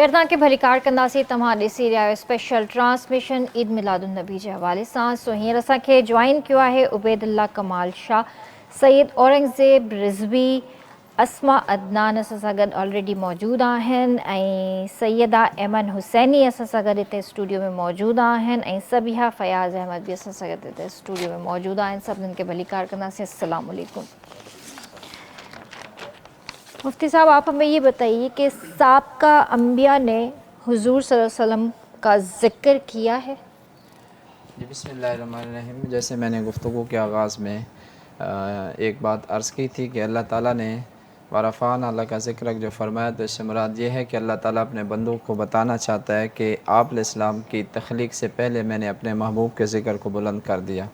वेरदा के भलीकार कंदासीं तव्हां ॾिसी रहिया आहियो स्पेशल ट्रांसमिशन ईद मिलादुन्नबी जे हवाले सां। सो हींअर असांखे जॉइन कयो आहे उबैदुल्ला कमाल शाह, सैयद औरंगज़ेब रिज़वी, अस्मा अदनान असां सां गॾु ऑलरेडी मौजूदु आहिनि ऐं सैयदा एमन हुसैनी असां सां गॾु हिते स्टूडियो में मौजूदु आहिनि ऐं सबिहा फयाज़ अहमद बि असां सां गॾु हिते स्टूडियो में मौजूदु आहिनि। सभिनीनि खे भलीकार कंदासीं। अस्सलाम वालेकुम। मुफ्ती साहब, आप हमें ये बताइए कि साबका अंबिया ने हुजूर सल्लल्लाहु अलैहि वसल्लम का ज़िक्र किया है? जी बिस्मिल्लाहिर्रहमानिर्रहीम। जैसे मैंने गुफ्तगू के आगाज़ में एक बात अर्ज़ की थी कि अल्लाह ताला ने वरफ़ान अल्लाह का ज़िक्र जो फरमाया, तो इससे मुराद ये है कि अल्लाह ताला अपने बंदों को बताना चाहता है कि आप अलैहिस्सलाम की तख्लीक से पहले मैंने अपने महबूब के ज़िक्र को बुलंद कर दिया।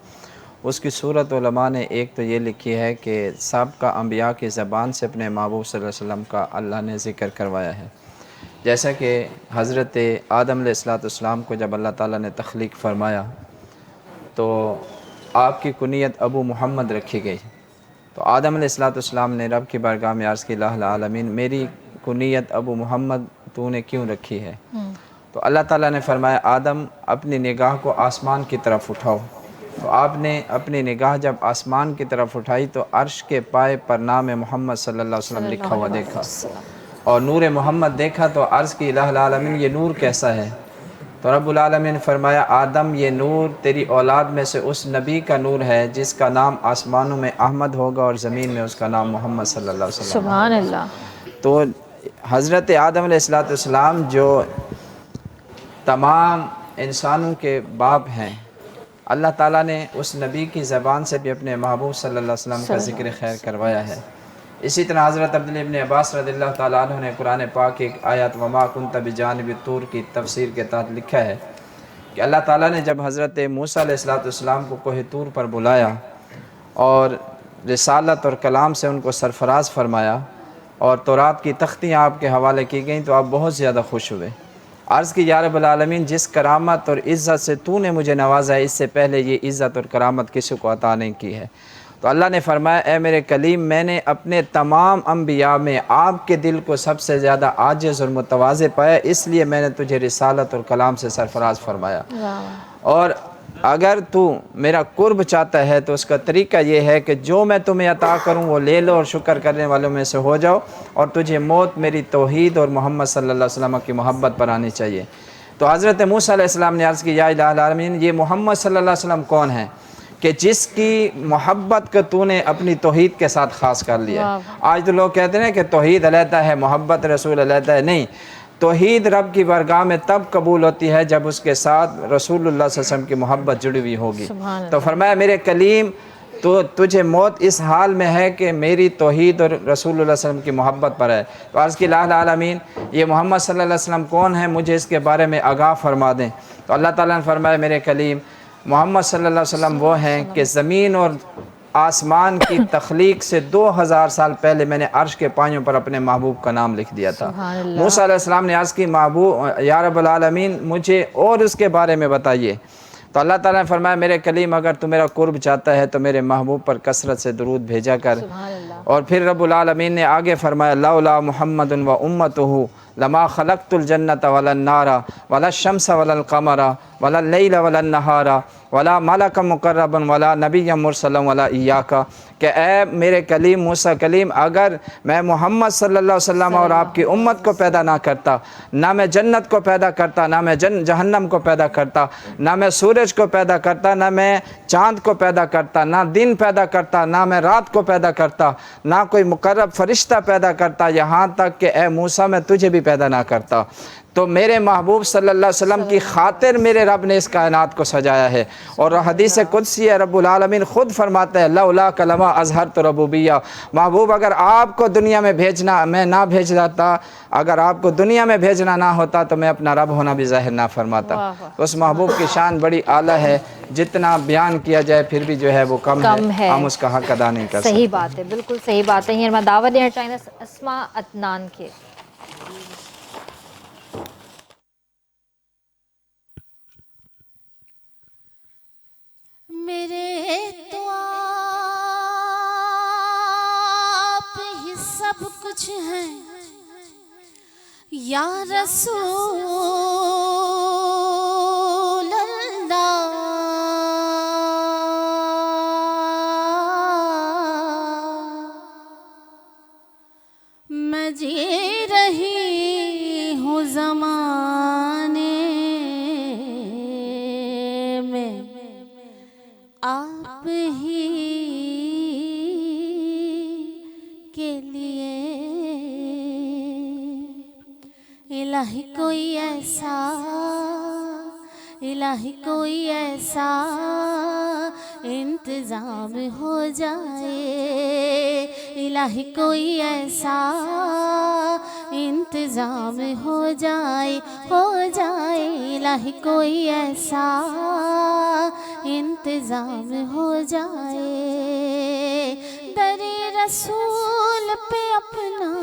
उसकी सूरत उलमा ने एक तो ये लिखी है कि साबका अंबिया की ज़बान से अपने महबूब सल्लल्लाहु अलैहि वसल्लम का अल्लाह ने ज़िक्र करवाया है। जैसा कि हज़रत आदम अलैहिस्सलाम को जब अल्लाह ताला ने तख्लीक फरमाया तो आपकी कुनियत अबू मोहम्मद रखी गई। तो आदम अलैहिस्सलाम ने रब की बारगाह में अर्ज़ की, ला आलमीन, मेरी कुनियत अबू मोहम्मद तूने क्यों रखी है? तो अल्लाह ताला ने फरमाया, आदम अपनी निगाह को आसमान की तरफ उठाओ। तो आपने अपनी निगाह जब आसमान की तरफ उठाई तो अर्श के पाए पर नाम मोहम्मद सल्लल्लाहु अलैहि वसल्लम लिखा हुआ देखा और नूर मोहम्मद देखा। तो अर्ज़ की, ला आलमीन, ये नूर कैसा है? तो रब्बुल आलमीन ने फरमाया, आदम ये नूर तेरी औलाद में से उस नबी का नूर है जिसका नाम आसमानों में अहमद होगा और ज़मीन में उसका नाम मोहम्मद सल्लल्लाहु अलैहि वसल्लम सुभान होगा। अल्लाह। तो हज़रत आदम अलैहिस्सलाम जो तमाम इंसानों के बाप हैं, अल्लाह ताला ने उस नबी की ज़बान से भी अपने महबूब सल्लल्लाहु अलैहि वसल्लम का ज़िक्र खैर करवाया है। इसी तरह हज़रत अब्दुल्लाह इब्न अब्बास रज़ियल्लाहु ताला अन्हु ने कुरान पाक की एक आयत वमा कुन्त बिजानिबि तूर की तफसीर के तहत लिखा है कि अल्लाह ताला ने जब हज़रत मूसा अलैहिस्सलाम को कोह तूर पर बुलाया और रिसालत और कलाम से उनको सरफराज फरमाया और तौरात की तख्तियाँ आपके हवाले की गईं, तो आप बहुत ज़्यादा खुश हुए। अर्ज़ की, या रब्बुल आलमीन, जिस करामत और इज़्ज़त से तूने मुझे नवाजा है, इससे पहले ये इज़्ज़त और करामत किसी को अता नहीं की है। तो अल्लाह ने फरमाया, ए मेरे कलीम, मैंने अपने तमाम अंबिया में आपके दिल को सबसे ज़्यादा आजिज़ और मुतवाज़े पाया, इसलिए मैंने तुझे रिसालत और कलाम से सरफराज फरमाया। और अगर तू मेरा कुर्ब चाहता है तो उसका तरीका ये है कि जो मैं तुम्हें अता करूँ वो ले लो और शुक्र करने वालों में से हो जाओ, और तुझे मौत मेरी तौहीद और मोहम्मद सल्लल्लाहु अलैहि वसल्लम की मोहब्बत पर आनी चाहिए। तो हज़रत मूसा अलैहिस्सलाम ने अर्ज़ की, या इलाहुल आलमीन, ये मोहम्मद सल्लल्लाहु अलैहि वसल्लम कौन है कि जिसकी मोहब्बत को तूने अपनी तौहीद के साथ ख़ास कर लिया। आज तो लोग कहते हैं कि तौहीद अलहदा है, मोहब्बत रसूल अलहदा है। नहीं, तौहीद रब की बारगाह में तब कबूल होती है जब उसके साथ रसूलुल्लाह सल्लल्लाहु अलैहि वसल्लम की मोहब्बत जुड़ी हुई होगी। तो फरमाया, मेरे कलीम, तो तुझे मौत इस हाल में है कि मेरी तौहीद और रसूलुल्लाह सल्लल्लाहु अलैहि वसल्लम की मोहब्बत पर है। तो अर्ज़ की, ला आलमीन, ये मोहम्मद सल्लल्लाहु अलैहि वसल्लम कौन है, मुझे इसके बारे में आगाह फरमा दें। तो अल्लाह ताला ने फरमाया, मेरे कलीम, मोहम्मद सल्लल्लाहु अलैहि वसल्लम वो हैं कि ज़मीन और आसमान की तख्लीक से 2000 साल पहले मैंने अर्श के पाँयों पर अपने महबूब का नाम लिख दिया था। मूसा अलैहिस्सलाम ने अर्ज़ की, महबूब या रब्बुल आलमीन, मुझे और उसके बारे में बताइए। तो अल्लाह ताला ने फरमाया, मेरे कलीम, अगर तू मेरा कुर्ब चाहता है तो मेरे महबूब पर कसरत से दुरूद भेजा कर। और फिर रब्बुल आलमीन ने आगे फरमाया, लौला मुहम्मदुन व उम्मतुहु लमा खलक़तुल जन्नत वलन नारा वला शम्स वलल क़मरा वला लैल वलन नहारा वला मलक मुक़र्रबन वला नबिय्य मुरसलन वला इय्याका, कि ए मेरे कलीम मूसा कलीम, अगर मैं मोहम्मद सल्लल्लाहु अलैहि वसल्लम और आपकी उम्मत को पैदा ना करता, ना मैं जन्नत को पैदा करता, ना मैं जहन्नम को पैदा करता, ना मैं सूरज को पैदा करता, ना मैं चाँद को पैदा करता, ना दिन पैदा करता, ना मैं रात को पैदा करता, ना कोई मुकर्रब फरिश्ता पैदा करता, यहाँ तक कि ए मूसा मैं तुझे भी पैदा ना करता। तो मेरे महबूब सल्लल्लाहु अलैहि वसल्लम की खातिर मेरे रब ने इस कायनात को सजाया है। और हदीस कुदसी है, रब्बुल आलमीन खुद फरमाता है, लौला कलमा अजहर तो रबूबिया, महबूब अगर आपको दुनिया में भेजना मैं ना भेज जाता, अगर आपको दुनिया में भेजना ना होता तो मैं अपना रब होना भी ज़ाहिर ना फरमाता। उस महबूब की शान बड़ी आला है, जितना बयान किया जाए फिर भी जो है वो कम है, हम उसका हक अदा नहीं कर सकते। सही बात है, बिल्कुल सही बात है। हींअर मां दावत ॾियणु चाहींदसि अस्मा अदनान खे। मेरे तो आप ही सब कुछ हैं, یا رسول اللہ میں جی رہی ہوں زمانے میں آپ ہی کے لیے الہی کوئی ایسا انتظام ہو جائے الہی کوئی ایسا انتظام ہو جائے الہی کوئی ایسا انتظام ہو جائے در رسول پہ اپنا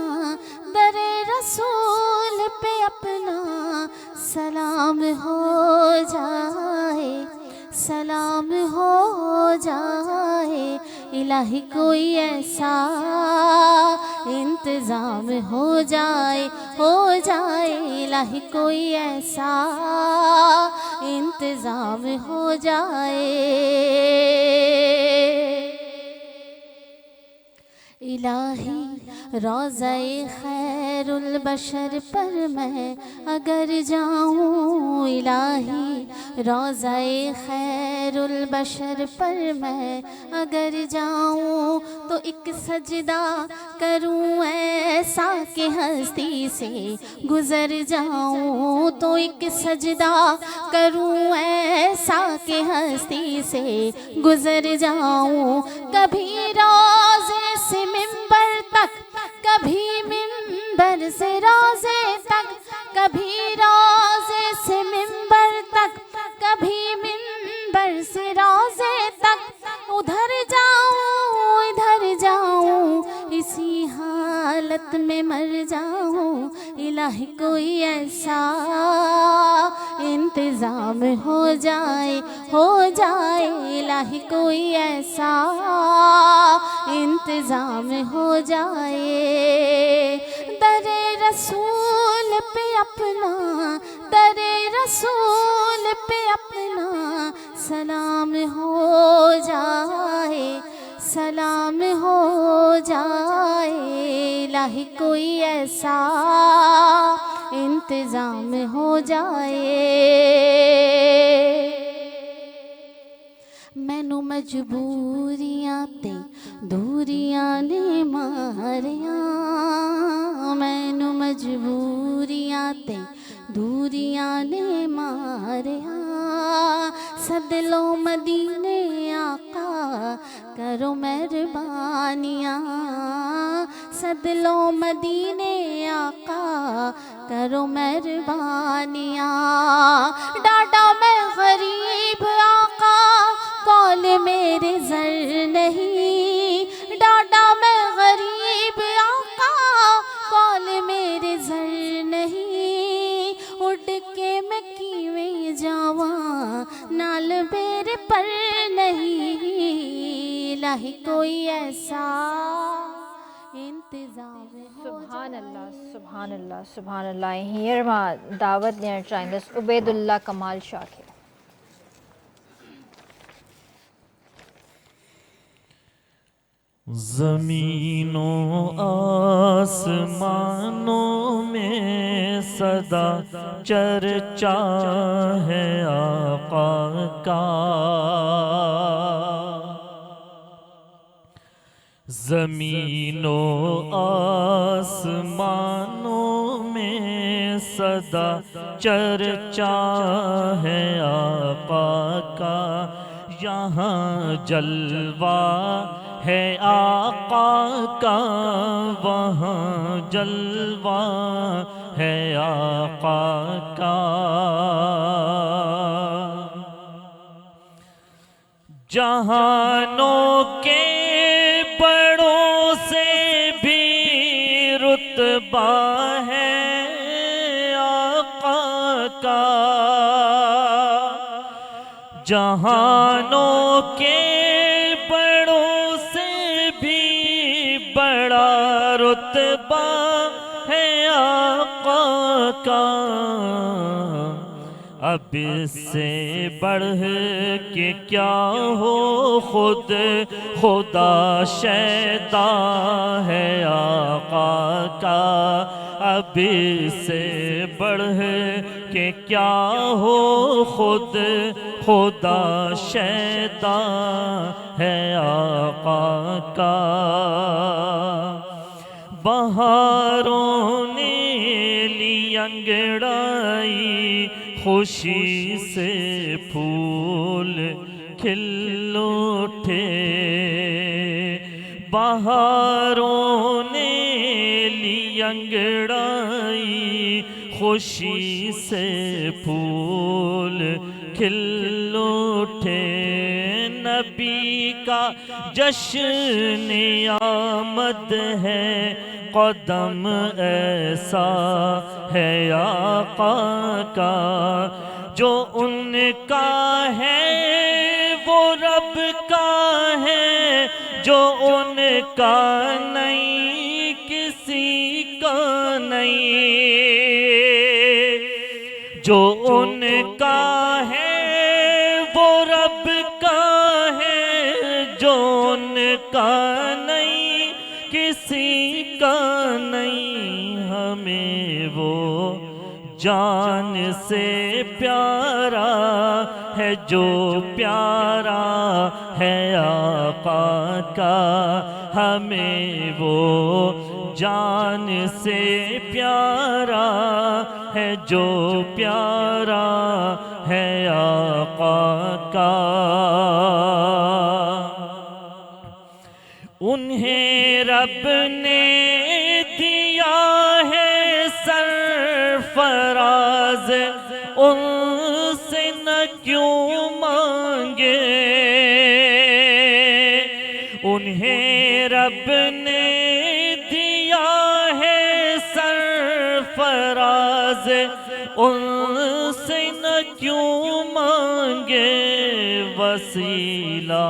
سلام ہو جائے الہی کوئی ایسا انتظام ہو جائے الہی کوئی ایسا انتظام ہو جائے الہی روضہ خیر البشر پر میں اگر جاؤں الہی روضہ خیر البشر پر میں اگر جاؤں تو ایک سجدہ کروں ایسا کہ ہستی سے گزر جاؤں تو ایک سجدہ کروں ایسا کہ ہستی سے گزر جاؤں کبھی روضے سے منبر تک کبھی منبر سے روضے تک کبھی روضے سے منبر تک کبھی منبر سے روضے تک ادھر جاؤں اسی حالت میں مر جاؤں الہی کوئی ایسا انتظام ہو جائے الہی کوئی ایسا انتظام ہو جائے در رسول پہ اپنا سلام ہو جائے الہی کوئی ایسا انتظام ہو جائے مینوں مجبوریاں تے دوریاں نے ماریاں مینوں مجبوریاں تے دوریاں نے ماریاں سد لو مدینے آقا کرو مہربانیاں سد لو مدینے آقا کرو مہربانیاں ڈاڈا میں غریب آقا کال میرے زر نہیں ڈاڈا میں غریب آقا کال میرے زر نہیں اڑ کے میں کیویں جاواں نال میرے پر نہیں الہی کوئی ایسا انتظام سبحان اللہ ہیر ماں دعوت ॾियणु चाहींदसि उबैदुल्ला कमाल शाह खे زمینوں آسمانوں میں صدا چرچا ہے آقا کا زمینوں آسمانوں میں صدا چرچا ہے آقا کا یہاں جلوہ ہے آقا کا وہاں جلوہ ہے آقا کا جہانوں کے بڑوں سے بھی رتبہ ہے آقا کا جہانوں کے بڑا رتبہ ہے آقا کا اب اس سے بڑھ کے کیا ہو، خود خدا شیدا ہے آقا کا، اب اس سے بڑھ کے کیا ہو، خود خدا شیدا ہے آقا کا۔ بہاروں نے لی انگڑائی، خوشی سے پھول کھل اٹھے، بہاروں نے لی انگڑائی، خوشی سے پھول کھل اٹھے، نبی کا جشن آمد ہے، قدم ایسا ہے آقا کا، جو ان کا ہے وہ رب کا ہے، جو ان کا نہیں کسی کا نہیں، جو ان کا ہے وہ رب کا ہے، جو ان کا نہیں کسی کا نہیں، ہمیں وہ جان سے پیارا ہے جو پیارا ہے آقا کا، ہمیں وہ جان سے پیارا ہے جو پیارا ہے آقا کا۔ انہیں رب نے دیا ہے سرفراز، ان سے نہ کیوں مانگے، انہیں رب نے دیا ہے سرفراز، ان سے نہ کیوں مانگے، وسیلہ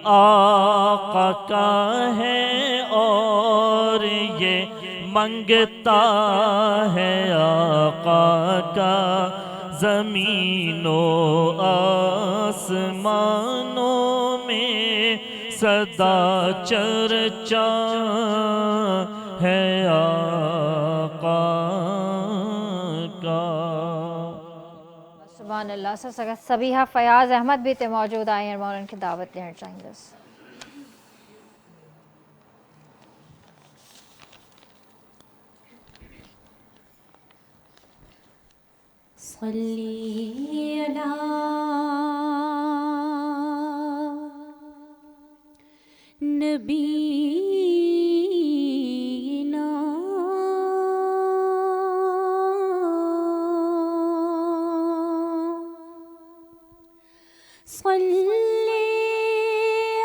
آقا کا ہے اور یہ منگتا ہے آقا کا، زمین و آسمانوں میں سدا چرچا ہے آقا کا۔ سبحان اللہ۔ سر سبیحہ فیاض احمد بھی موجود آئے ہیں، اور ان کی دعوت لینا چاہیں گے۔ صلی علی نبینا صلی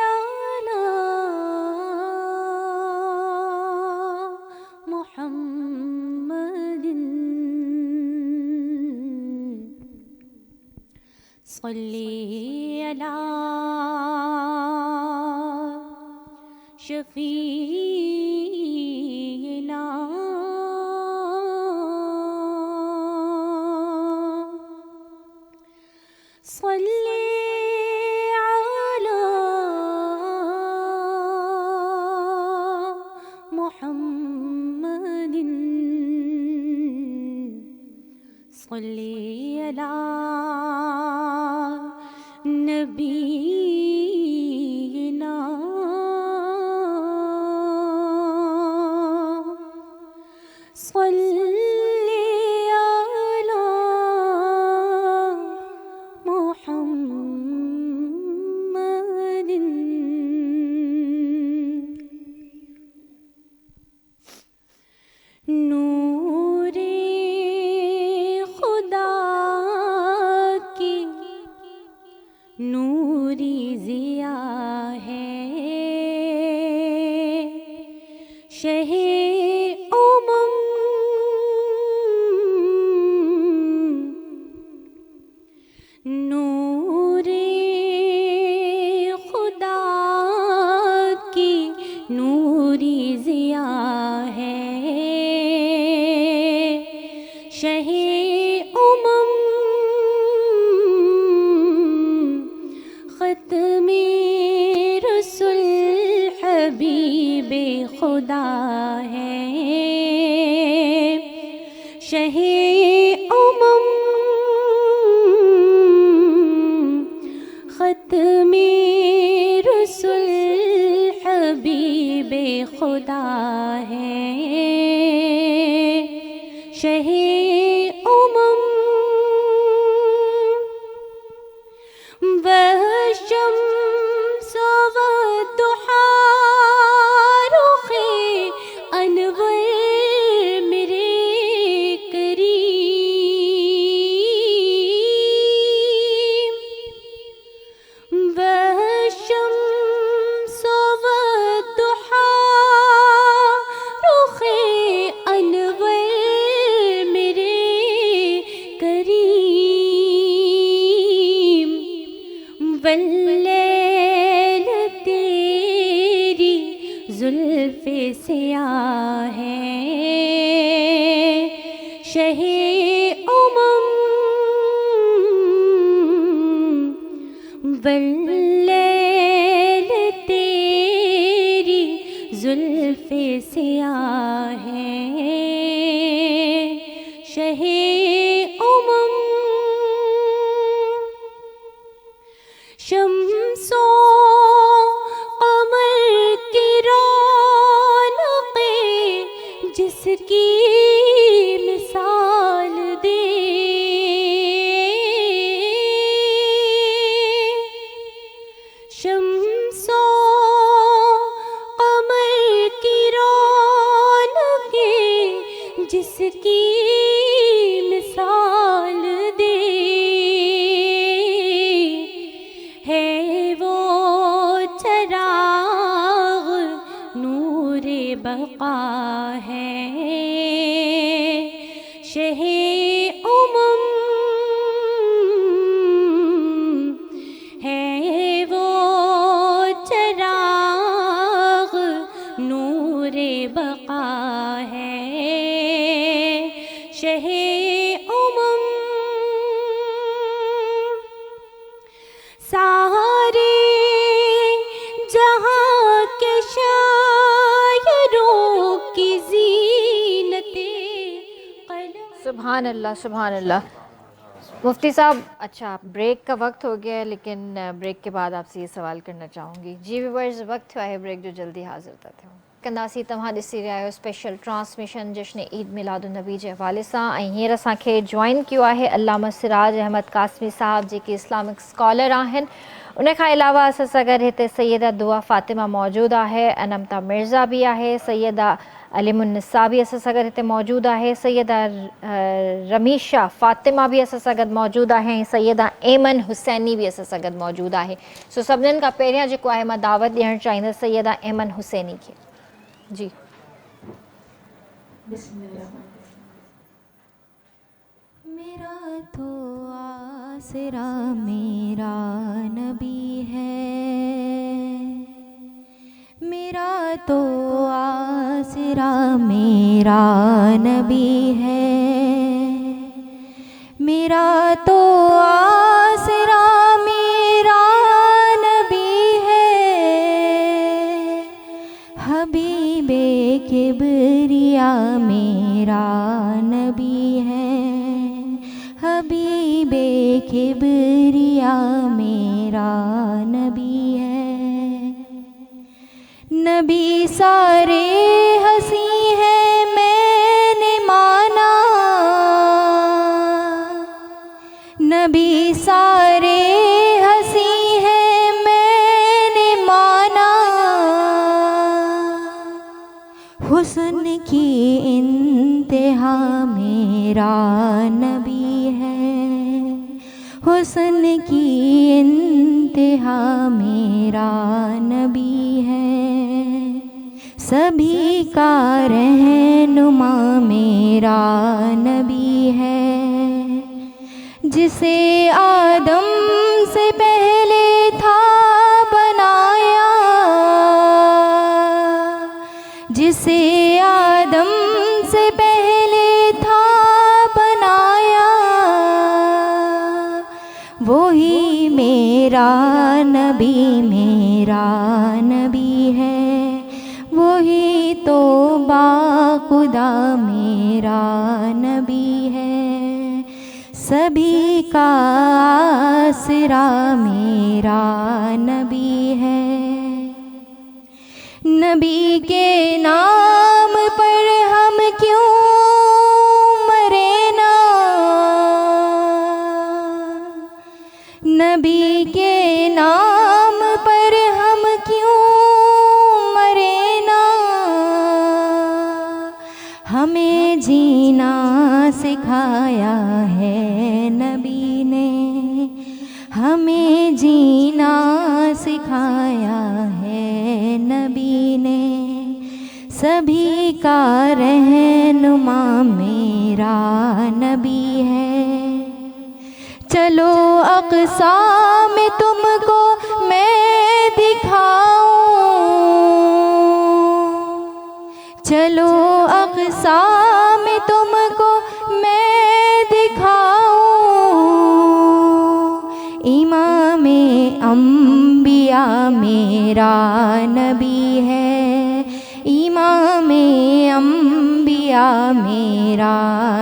علی محمد صلی علی شفیعنا صلی علی محمد صلی علی نبینا صلی علی محمد نور خدا کی نوری ضیا ہے، شہ نور خدا کی نوری ضیا ہے، شہ خدا ہے شہ امم والشمس والضحى رخ انور میرے کریم والشمس والضحى رخ انور میرے کریم واللیل تیری زلف سیاہ ہے شہ امم واللیل تیری زلف سیاہ ہے شہ امم شمس و قمر کی رونقیں جس کی مثال دے شمس و قمر کی رونقیں جس کی مثال دے ہے وہ چراغ نور بقا ہے شہ امم ہے وہ چراغ نور بقا ہے شہ امم سارے جہاں کے شاعروں کی زینت قلم سبحان اللہ سبحان اللہ. مفتی صاحب اچھا بریک کا وقت ہو گیا ہے لیکن بریک کے بعد آپ سے یہ سوال کرنا چاہوں گی. جی ویورز وقت ہوا ہے بریک جو جلدی حاضر تھے कंदासीं तव्हां ॾिसी रहिया आहियो स्पेशल ट्रांसमिशन जश्न ईद मिलादुन्नबी जे हवाले सां. ऐं हींअर असांखे जॉइन कयो आहे अल्लामा सिराज अहमद कासमी साहब जेके इस्लामिक स्कॉलर आहिनि. उन खां अलावा असां सां गॾु हिते सैयदा दुआ फ़ातिमा मौजूदु आहे, अनमता मिर्ज़ा बि आहे, सैयदा अलिमुन्निसा बि असां सां गॾु हिते मौजूदु आहे, सैयदा रमीशा फ़ातिमा बि असां सां गॾु मौजूदु आहे ऐं सैयदा एमन हुसैनी बि असां सां गॾु मौजूदु आहे. सो सभिनीनि खां पहिरियां जेको आहे मां दावत ॾियणु चाहींदसि सैयदा एमन हुसैनी खे. जी میرا تو آسرا میرا نبی ہے میرا تو آسرا میرا نبی ہے میرا تو آسرا میرا نبی ہے حبیب کبریا میرا نبی ہے حبیب کبریا میرا نبی ہے نبی سارے ہنسی ہیں میں نے مانا نبی سارے ہنسی ہیں میں نے مانا حسن کی انتہا میرا نبی ہے حسن کی انتہا میرا نبی ہے سبھی کا رہنما میرا نبی ہے جسے آدم سے پہلے تھا بنایا جسے آدم سے پہلے تھا بنایا وہی میرا نبی ہے وہی تو باخدا میرا نبی ہے سبھی کا آسرا میرا نبی ہے نبی کے نام پر ہم کیوں مرے نا، نبی کے نام پر ہم کیوں مرے نا، ہمیں جینا سکھایا ہے نبی نے، ہمیں جینا سکھایا ہے نبی نے، سبھی کا رہنما میرا نبی ہے۔ چلو اقصی میں تم کو میں دکھاؤں، چلو اقصی میں تم کو میں دکھاؤں، امام انبیاء میرا نبی ہے، امام انبیاء میرا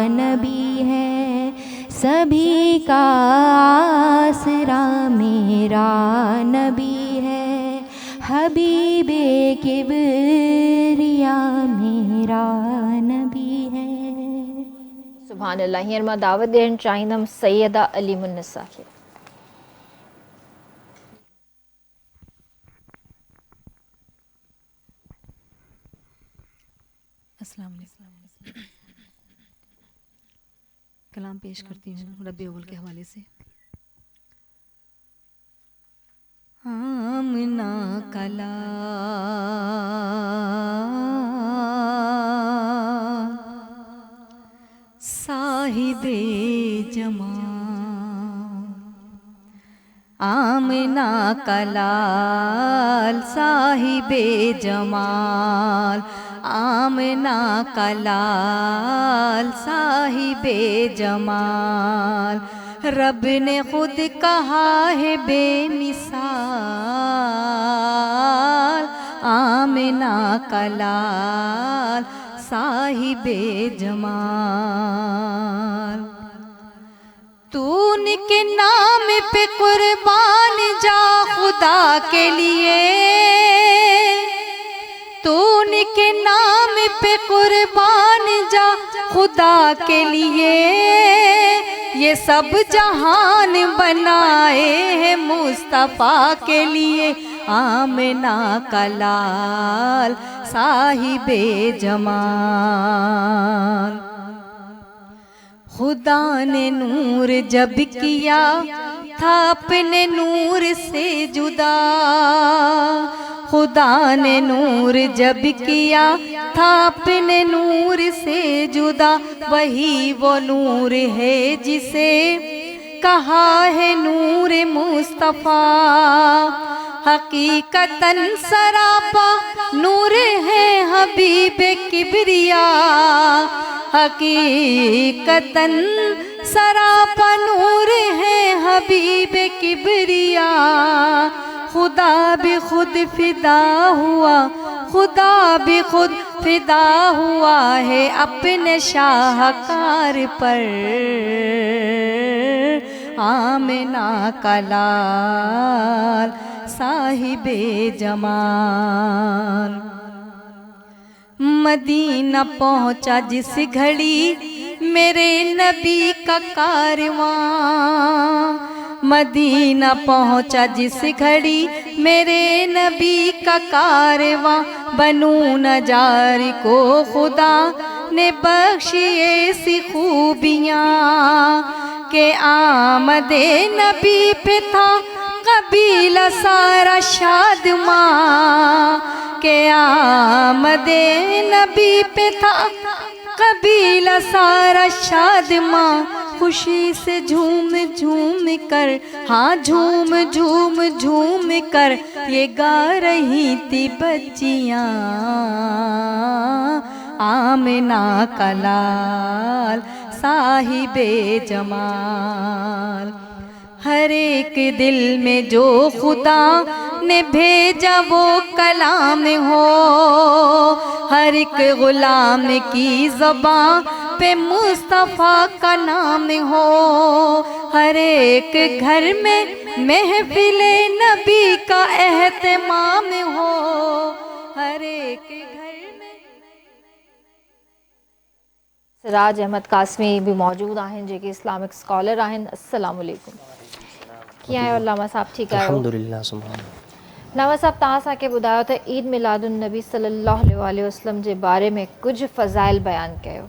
نبی ہے، سبھی کا آسرا میرا نبی ہے، حبیب کبریا میرا نبی ہے۔ سبحان اللہ۔ हींअर मां दावत ॾियणु चाहींदमि सैयदा अलीम उन्निसा खे। السلام علیکم۔ کلام پیش کرتی ہوں ربیع الاول کے حوالے سے۔ آمنہ کلا صاحب جمال، آمنہ کلال صاحب جمال، آمنہ کلال صاحب جمال، رب نے خود کہا ہے بے مثال، آمنہ کلال صاحب جمال، تو ان کے نام پہ قربان جا خدا کے لیے، تو ان کے نام پہ قربان جا خدا کے لیے، یہ سب جہان بنائے ہیں مصطفیٰ کے لیے، آمنہ کلال صاحب جمال، خدا نے نور جب کیا تھا اپنے نور سے جدا، خدا نے نور جب کیا تھا اپنے نور سے جدا، وہی وہ نور ہے جسے کہا ہے نور مصطفیٰ، حقیقتاً سراپا نور ہے حبیب کبریا، حقیقتاً سراپا نور ہے حبیب کبریا، خدا بھی خود فدا ہوا، خدا بھی خود فدا ہوا ہے اپنے شاہکار پر، آمنہ کلال صاحب جمال، مدینہ پہنچا جس گھڑی میرے نبی کا کارواں، مدینہ پہنچا جس گھڑی میرے نبی کا کارواں، بنو نجار کو خدا نے بخشی ایسی خوبیاں کہ آمد نبی پہ تھا قبیلہ سارا شادماں، کہ آمد نبی پہ تھا قبیلہ سارا شادماں، خوشی سے جھوم جھوم کر، ہاں جھوم جھوم جھوم کر یہ گا رہی تھی بچیاں، آمنہ کلال صاحب جمال، ہر ایک دل میں جو خدا نے بھیجا وہ کلام ہو، ہر ایک غلام کی زبان پہ مصطفیٰ کا نام ہو، ہر ایک گھر میں محفل نبی کا اہتمام ہو، हर एक घर में। सिराज अहमद कासमी भी मौजूद आहिनि जेके इस्लामिक स्कॉलर आहिनि। अस्सलाम वालेकुम। कीअं आहियो अल्लामा साहब, ठीकु आहियो? अल्हम्दुलिल्लाह सुभान। नवा साहब, तव्हां असांखे ॿुधायो त ईद मिलादुन नबी सल्लल्लाहु अलैहि वसल्लम जे बारे में कुझु फ़ज़ाइल बयानु कयो।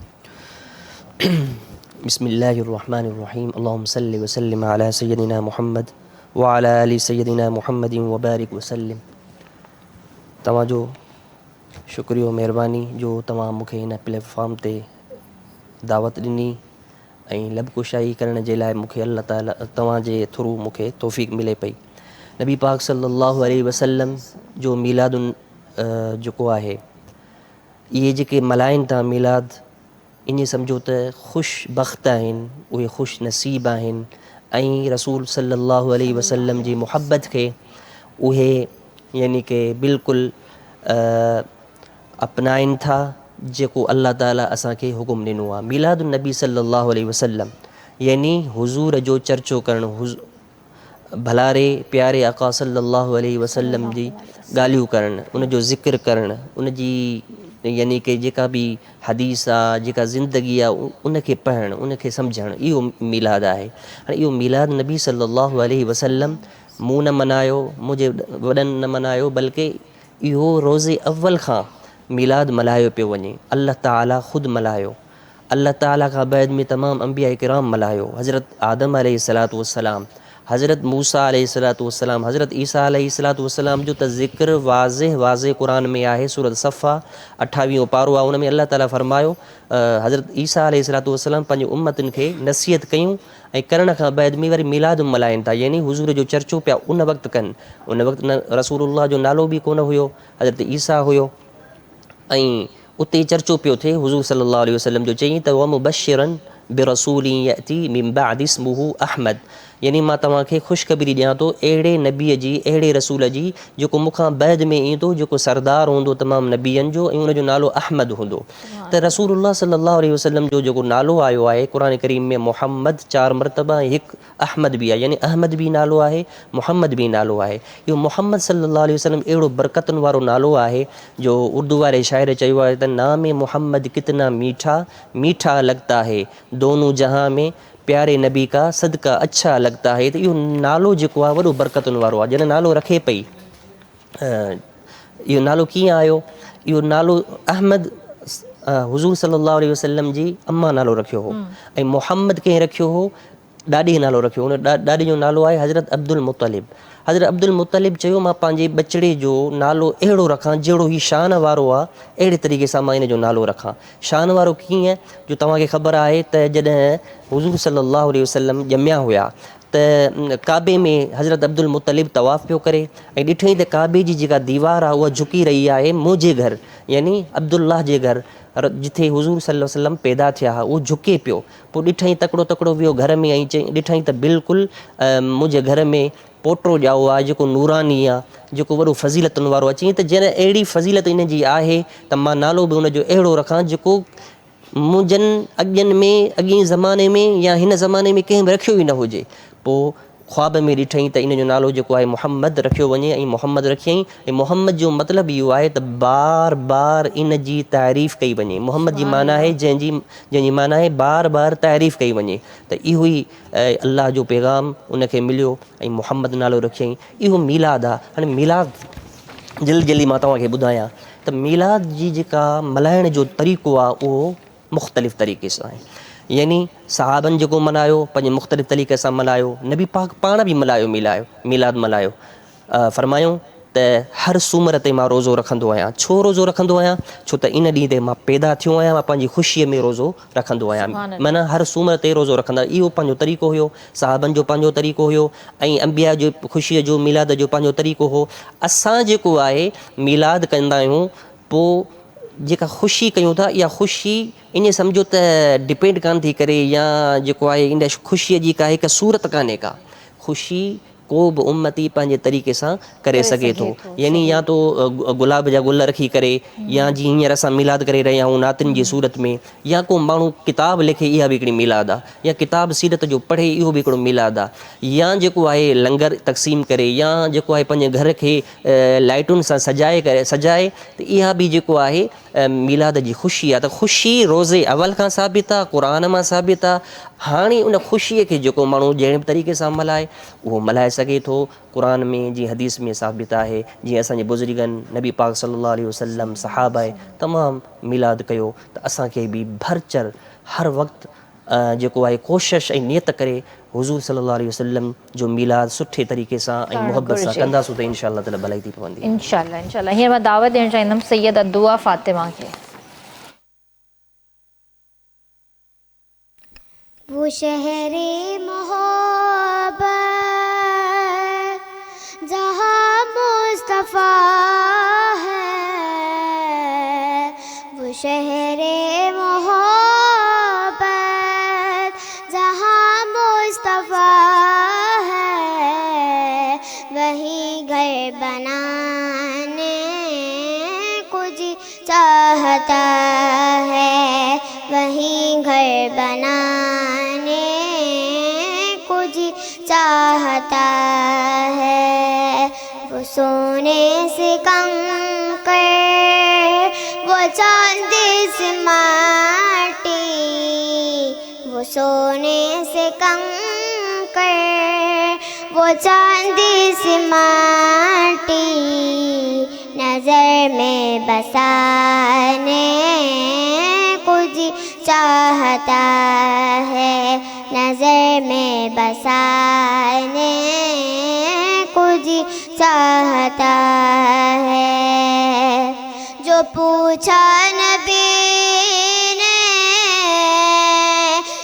बिस्मिल्लाहिर्रहमानिर्रहीम। अल्लाहुम्मा सल्लि व सल्लिम अला सय्यदिना मुहम्मद व अला आलि सय्यदिना मुहम्मदिन व बारिक व सल्लिम। तव्हांजो शुक्रियो, महिरबानी जो तव्हां मूंखे हिन प्लेटफॉर्म ते दावत ॾिनी ऐं लबकुशाई करण जे लाइ मूंखे अल्लाह ताला तव्हांजे थ्रू मूंखे तौफ़ीक़ मिले पई। नबी पाक सल्लल्लाहु अलैहि वसल्लम जो मीलादुन जेको आहे, इहे जेके मल्हाइनि था मीलाद, इन सम्झो त ख़ुशबख़्त आहिनि, उहे ख़ुशि नसीब आहिनि ऐं रसूल सल्लल्लाहु अलैहि वसल्लम जी मुहबत खे उहे यानी कि बिल्कुलु अपनाइनि था जेको अल्लाह ताला असांखे हुकुम ॾिनो आहे। मीलादुन नबी सल्लल्लाहु अलैहि वसल्लम यानी हुज़ूर जो चर्चो करणु, भलारे प्यारे आका सल्लल्लाहु अलैहि वसल्लम जी ॻाल्हियूं करणु, उनजो ज़िक्र करणु, उनजी यानी कि जेका बि हदीस आहे, जेका ज़िंदगी आहे, उनखे पढ़णु, उनखे सम्झणु, इहो मीलाद आहे। हाणे इहो मीलाद नबी सल्लल्लाहु अलैहि वसल्लम मूं न मल्हायो, मुंहिंजे वॾनि न मल्हायो, बल्कि इहो रोज़े अव्वल खां मीलाद मल्हायो पियो वञे। अल्लाह ताला ख़ुदि मल्हायो, अल्लाह ताला खां बैद में तमामु अंबिया इकराम मल्हायो। हज़रत आदम अलैहिस्सलातु वस्सलाम, हज़रत मूसा अलैहिस्सलातु वस्सलाम, हज़रत ईसा अलैहिस्सलातु वस्सलाम जो त ज़िक्र वाज़े क़ुरान में आहे। सूरत सफ़ा 28 पारो आहे, उन में अल्लाह ताला फरमायो हज़रत ईसा अलैहिस्सलातु वस्सलाम पंहिंजी उम्मतुनि खे नसीहत कयूं ऐं करण खां बैद में वरी मीलाद मल्हाइनि था, यानी हुज़ूर जो चर्चो पिया उन वक़्तु कनि। उन वक़्तु न रसूलुल्लाह जो नालो बि कोन हुयो, हज़रत ईसा हुयो ऐं उते चर्चो पियो थिए। हुज़ूर सल्लल्लाहु अलैहि वसल्लम जो चई त व मुबश्शिरन बिरसूलिन यअती मिन बअदि इस्मुहु अहमद, यानी मां तव्हांखे ख़ुशख़बरी ॾियां थो अहिड़े नबीअ जी, अहिड़े रसूल जी जेको मूंखां बैद में ईंदो, जेको सरदार हूंदो तमामु नबीअनि जो, ऐं उनजो नालो अहमद हूंदो। त रसूलुल्लाह सल्लल्लाहु अलैहि वसल्लम जो जेको नालो आयो आहे क़ुरान करीम में, मुहम्मद 4 मरतबा, हिकु अहमद बि आहे, यानी अहमद बि नालो आहे, मुहम्मद बि नालो आहे। इहो मुहम्मद सल्लल्लाहु अलैहि वसल्लम अहिड़ो बरकतुनि वारो नालो आहे जो उर्दू वारे शाइर चयो आहे त नाम मुहम्मद कितना मीठा मीठा लगता है, दोनों जहां में प्यारे नबी का सदका अच्छा लगता है। त इहो नालो जेको आहे वॾो बरकतुनि वारो आहे। जॾहिं नालो रखे पई, इहो नालो कीअं आयो? इहो नालो अहमद हुज़ूर सल्लल्लाहु अलैहि वसल्लम जी अम्मा नालो रखियो हो, ऐं मुहम्मद कंहिं रखियो हो? ॾाॾे नालो रखियो। उन ॾाॾे जो नालो आहे हज़रत अब्दुल मुत्तलिब। हज़रत अब्दुल मुत्तलिब चयो मां पंहिंजे बचिड़े जो नालो अहिड़ो रखां जहिड़ो ही शान वारो आहे, अहिड़े तरीक़े सां मां इन जो नालो रखां। शान वारो कीअं? जो तव्हांखे ख़बर आहे त जॾहिं हुज़ूर सल्लल्लाहु अलैहि वसल्लम ॼमिया हुआ त काबे में हज़रत अब्दुल मुत्तलिब तवाफ़ पियो करे ऐं ॾिठईं त काबे जी जेका दीवार आहे उहा झुकी रही आहे मुंहिंजे घर, यानी अब्दुल्लाह जे घर, जिथे हुज़ूर सल्लल्लाहु अलैहि वसल्लम पैदा थिया हुआ, उहो झुके पियो। पोइ ॾिठईं तकिड़ो तकिड़ो वियो घर में ऐं चई ॾिठईं त बिल्कुलु मुंहिंजे घर में पोटो ॼाओ आहे जेको नूरानी आहे, जेको वॾो फज़ीलतुनि वारो आहे। चई त जॾहिं अहिड़ी फज़ीलत इन जी आहे त मां नालो बि हुनजो अहिड़ो रखां जेको मुंहिंजनि अॻियनि में, अॻिए ज़माने में या हिन ज़माने में कंहिं बि रखियो ई न हुजे। पोइ ख्वाब में ॾिठईं त इन जो नालो जेको आहे मुहम्मद रखियो वञे ऐं मुहम्मद रखियईं। ऐं मुहम्मद जो मतिलबु इहो आहे त बार बार इन जी तारीफ़ कई वञे। मुहम्मद जी माना आहे जंहिंजी माना आहे बार बार तारीफ़ कई वञे। त इहो ई अल्लाह जो पैगाम उनखे मिलियो ऐं मुहम्मद नालो रखियईं। इहो मीलाद आहे। हाणे मीलाद जल्दी जल्दी मां तव्हांखे ॿुधायां त मीलाद जी जेका मल्हाइण जो तरीक़ो आहे उहो मुख़्तलिफ़ तरीक़े सां आहे। यानी सहाबनि जेको मल्हायो पंहिंजे मुख़्तलिफ़ तरीक़े सां मल्हायो, नबी पाक पाण बि मल्हायो मीलाद मल्हायो। फरमायूं त हर सूमर ते मां रोज़ो रखंदो आहियां। छो रोज़ो रखंदो आहियां? छो त इन ॾींहं ते मां पैदा थियो आहियां, मां पंहिंजी ख़ुशीअ में रोज़ो रखंदो आहियां। माना हर सूमर ते रोज़ो रखंदा। इहो पंहिंजो तरीक़ो हुयो, सहाबनि जो पंहिंजो तरीक़ो हुयो ऐं अंबिया जो ख़ुशीअ जो मीलाद जो पंहिंजो तरीक़ो हो। असां जेको आहे मीलाद कंदा आहियूं, पोइ जेका ख़ुशी कयूं था, इहा ख़ुशी ईअं सम्झो त डिपेंड कान थी करे या जेको आहे इन ख़ुशीअ जी का हिकु सूरत कान्हे का। ख़ुशी को बि उम्मती पंहिंजे तरीक़े सां करे सघे थो। यानी या तो गुलाब जा गुल रखी करे, या जीअं हींअर असां मिलाद करे रहिया आहियूं नातिन जी सूरत में, या को माण्हू किताब लिखे, इहा बि हिकिड़ी मिलाद आहे, या किताब सीरत जो पढ़े, इहो बि हिकिड़ो मिलाद आहे, या जेको आहे लंगर तक़सीम करे, या जेको आहे पंहिंजे घर खे लाइटुनि सां सजाए, त इहा बि जेको आहे मिलाद जी ख़ुशी आहे। त ख़ुशी रोज़े अवल खां साबित आहे, क़ुर मां साबित आहे। हाणे उन ख़ुशीअ खे जेको माण्हू जहिड़े बि तरीक़े सां मल्हाए, उहो मल्हाए सघे थो। क़ुर में जीअं हदीस में साबित आहे, जीअं असांजे बुज़ुर्गनि नबी पाक सल्लल्लाहु अलैहि वसल्लम सहाबा तमामु मिलाद कयो, त असांखे बि भरचर हर वक़्तु जेको आहे कोशिश ऐं नियत करे हुज़ूर सल्लल्लाहु अलैहि वसल्लम जो मिलाद सुठे तरीक़े सां ऐं मुहबत सां कंदासूं त इंशाअल्लाह ताला भलाई थी पवंदी। इंशाअल्लाह। हींअर मां दावत ॾियणु चाहींदमि सैयद अदुआ फातिमा खे। वो शहरे मोहब्बत जहाँ मुस्तफ़ा है, वो शहरे मोहब्बत जहाँ मुस्तफ़ा है, वही घर बनाने को जी चाहता है, वही घर बनाने को जी चाहता है। वो सोने से कंकर, वो चांदी से माटी, वो सोने से कंकर, वो चांदी से माटी, नज़र में बसाने को जी चाहता है, नज़र में बसाने को जी चाहता है। जो पूछा नबी ने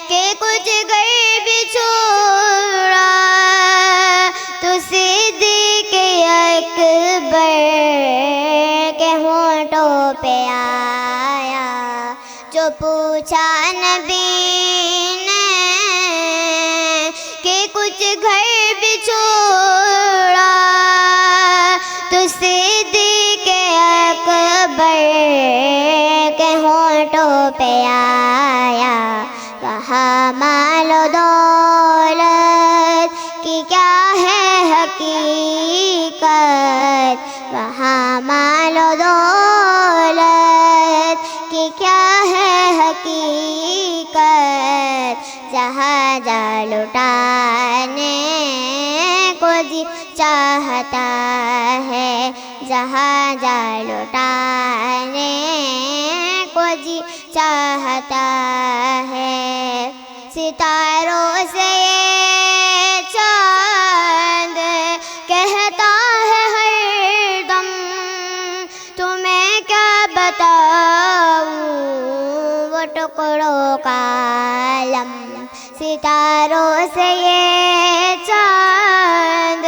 कि कुछ घर भी छोड़ा, तो सिद्दीक़ अकबर के होंठों पे आया। जो पूछा नबी ने कि कुछ घर भी छोड़ा, तो सिद्दीक़ अकबर के होंठों पे आया। वहाँ मालो दौलत की क्या है हकीकत, वहाँ मालो दौलत की क्या है हकीकत, जहाजा लुटाने को जी चाहता है, जहाजा लुटाने को जी चाहता है। सितारों से ये चांद कहता है हरदम, तुम्हें क्या बताऊं वो टुकड़ों का आलम। सितारों से ये चांद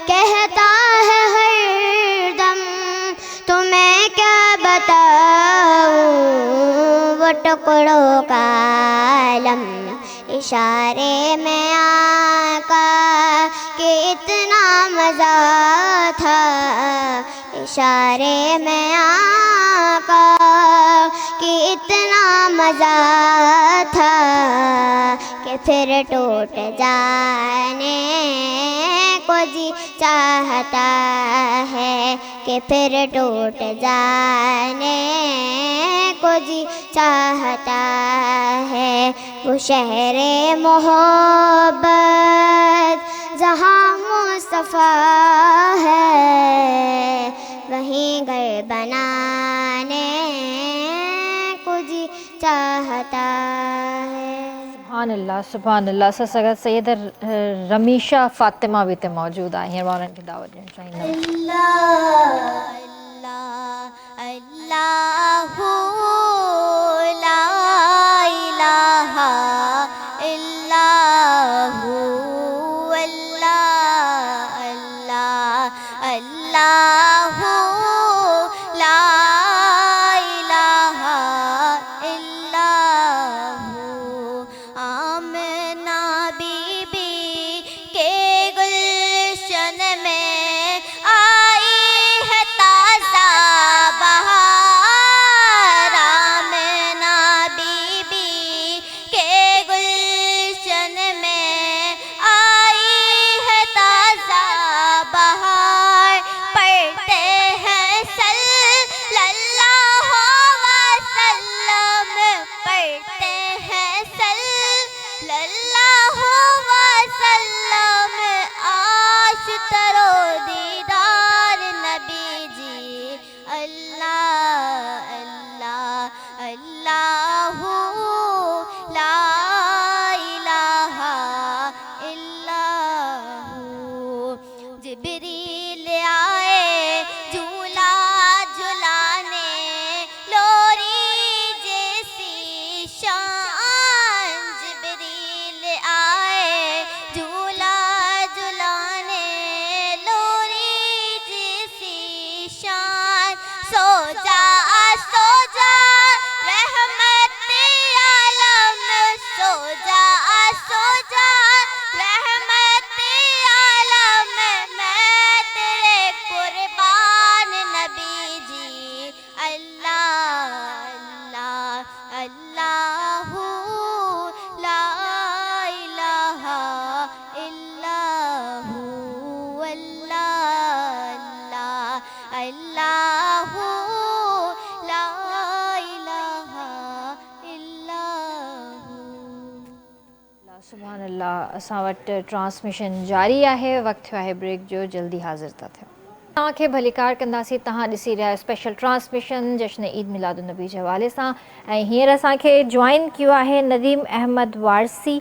कहता है हरदम, तुम्हें क्या बताऊं वो टुकड़ों का आलम। इशारे में आका कि इतना मज़ा था, इशारे में आका कि इतना मज़ा था, कि फिर टूट जाने को जी चाहता है, कि फिर टूट जाने को जी चाहता है। वो शहरे मोहब्बत जहाँ मुस्तफ़ा है, वहीं घर बनाने को जी चाहता है। सुभान अल्लाह, सुभान अल्लाह। सगत सैयद रमीशा फातिमा भी हिते मौजूद आहे, हींअर मां उन्हनि खे दावत ॾियणु चाहींदमि। अल्लाहु ला इलाहा इल्लल्लाहु, अल्लाह अल्लाह अल्लाहु ला इलाहा इल्लल्लाहु। आमना बीबी के गुल जिबरील आए झूला झुलाने, लोरी जैसी शान। जिबरील आए झूला झुलाने, लोरी जैसी शान। सो जा रहमत आलम, सो जा रहमत आलम। मैं तेरे कुर्बान नबी जी। अल्लाह अल्लाह अल्लाहू ला इलाहा इल्लाहू, अल्लाह अल्लाह अल्लाहू ला इलाहा इल्लाहू। सुभान अल्लाह। असां वटि ट्रांसमिशन जारी आहे, वक़्तु थियो आहे ब्रेक जो, जल्दी हाज़िर था थियूं। तव्हांखे भलीकार कंदासीं। तव्हां ॾिसी रहिया आहियो स्पेशल ट्रांसमिशन जश्न ईद मिलादुन्नबी जे हवाले सां। ऐं हींअर असांखे जॉइन कयो आहे नदीम अहमद वारसी,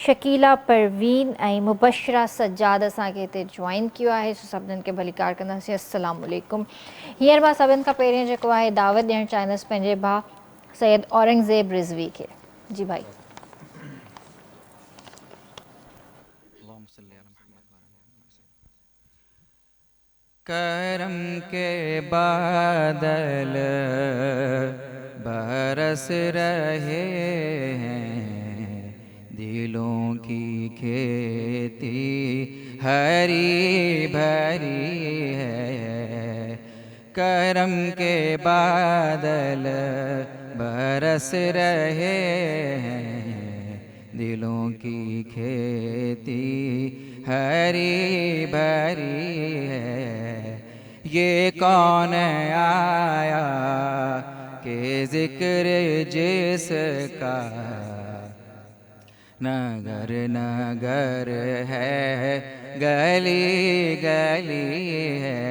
शकीला परवीन ऐं मुबशरा सज्जाद असांखे हिते जॉइन कयो आहे। सो सभिनीनि खे भलीकार कंदासीं। अस्सलाम वालेकुम। हींअर मां सभिनि खां पहिरियों जेको आहे दावत ॾियणु चाहींदसि पंहिंजे भाउ सैयद औरंगज़ेब रिज़वी खे। जी भाई। करम के बादल बरस रहे हैं, दिलों की खेती हरी भरी है। करम के बादल बरस रहे हैं, दिलों की खेती हरी भरी है। ये कौन आया कि जिक्र जिसका नगर नगर है, गली गली है।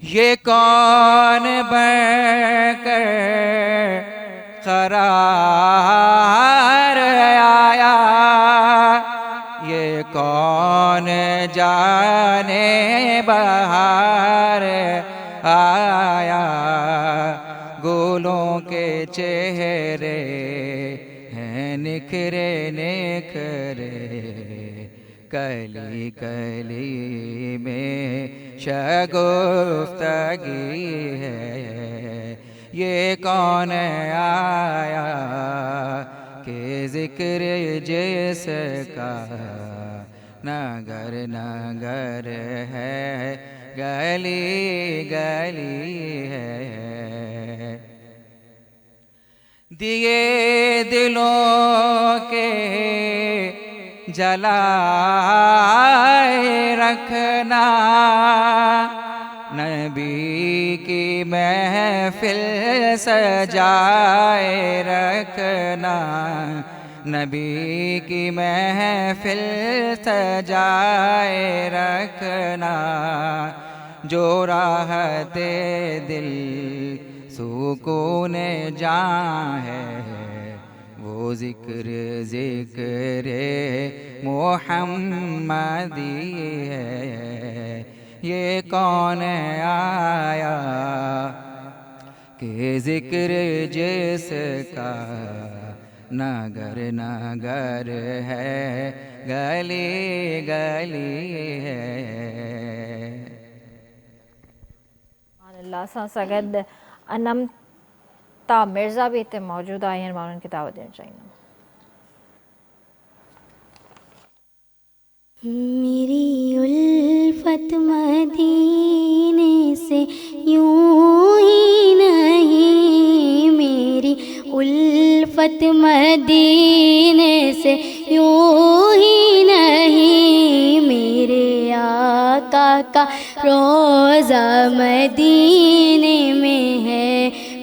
ये कौन बनकर करार आया, ये कौन जाने बहार आया। गुलों के चेहरे हैं निखरे निखरे, कली कली में शगुफ्तगी है। ये कौन आया कि जिक्र जिसका नगर नगर है, गली गली है। दिए दिलों के जलाए रखना, नबी की महफिल सजाए रखना, नबी की महफिल सजाए रखना। जो राहते दिल सुकून जान है, वो जिक्र जिक्र मोहम्मदी है। ये कौन आया कि जिक्र जिसका नगर नगर है, गली गली है। अल्लाह सां सां गॾु अनमता मिर्ज़ा बि हिते मौजूदु आहिनि, मां उन्हनि खे दावत ॾियणु चाहींदमि। मेरी उल्फत मदीने से यूं ही नहीं, मेरी उल्फत मदीने से यूं ही नहीं। मेरे आका का रोज़ा मदीने में है,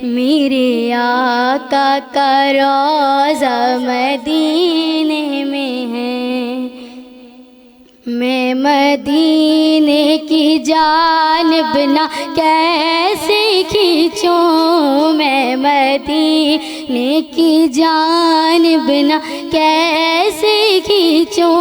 मेरे आका का रोज़ा मदीने में है। मैं मदीने की जानिब ना कैसे खींचूं, मैं मदीने की जानिब ना कैसे खींचूं।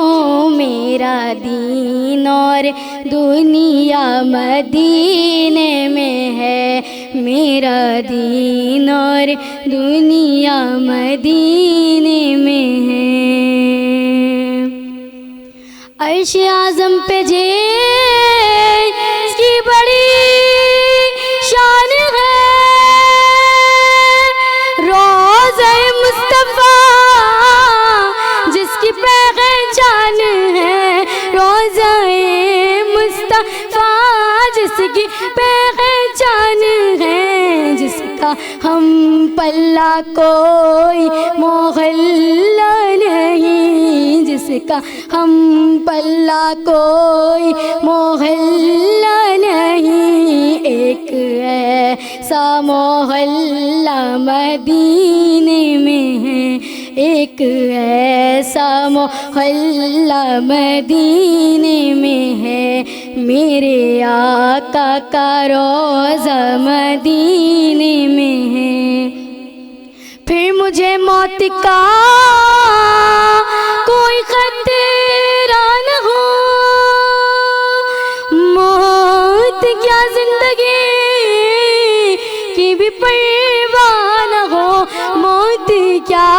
मेरा दीन دین اور دنیا مدینے میں ہے، میرا دین اور دنیا مدینے میں ہے۔ عرش اعظم پہ جس کی بڑی شان ہے، روضہ مصطفیٰ جس کی پہچان ہے، روضہ مصطفیٰ جس کی پہچان ہے، جس کا ہم پلہ کوئی محلہ نہیں، جس کا ہم پلہ کوئی محلہ نہیں، ایک ایسا محلہ مدینے میں ہے، ایک ایسا محلہ مدینے میں ہے، میرے آقا کا روضہ مدینے میں ہے۔ پھر مجھے موت کا کوئی خطرہ نہ ہو، موت کیا زندگی کی بھی پرواہ نہ ہو، موت کیا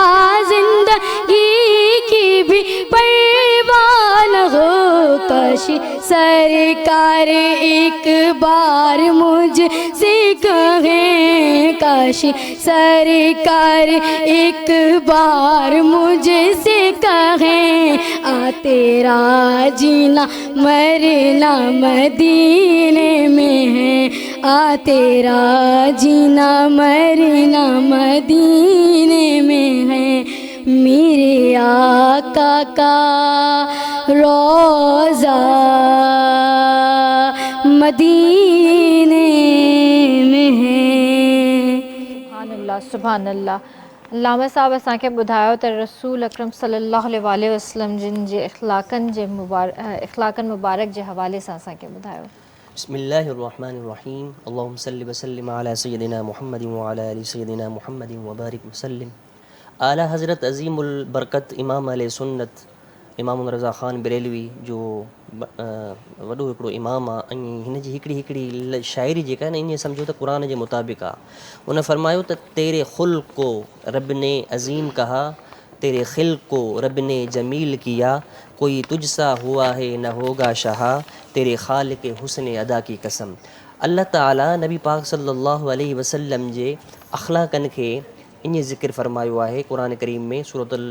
زندگی کی بھی پرواہ نہ ہو، کاش سرکار ایک بار مجھ سے کہیں، کاش سرکار ایک بار مجھ سے کہیں، آ تیرا جینا مرنا مدینے میں ہے، آ تیرا جینا مرنا مدینے میں ہے، میرے آقا کا روضہ مدینے میں ہے۔ سبحان اللہ سبحان اللہ۔ علامہ صاحب اساں ٻدھاयो त रसूल अकरम सल्लल्लाहु अलैहि वसल्लम जिन जे اخلاقن मुबारक जे हवाले सां असांखे ॿुधायो। بسم اللہ الرحمن الرحیم، اللہم صلی وسلم علی سیدنا محمد وعلی آل سیدنا محمد وبارک وسلم۔ اعلیٰ حضرت عظیم البرکت امام علیہ سنت امام رضا خان بریلوی جو وॾو हिकिड़ो इमाम आहे، ऐं हिन जी हिकिड़ी शाइरी जेका आहे न, ईअं सम्झो त क़ुर जे मुताबिक़ आहे। उन फरमायो त तेरे खुल्क़ को रब ने अज़ीम कहा, तेरे खिल्क़ को रब ने जमील किया, कोई तुझसा हुआ है न होगा शहा, तेरे खालिक़ हुस्न अदा की कसम। अल्लाह ताला नबी पाक सल्लल्लाहु अलैहि वसल्लम जे अख़लाक़नि खे ईअं ज़िक्र फरमायो आहे क़ुर करीम में, सूरतुल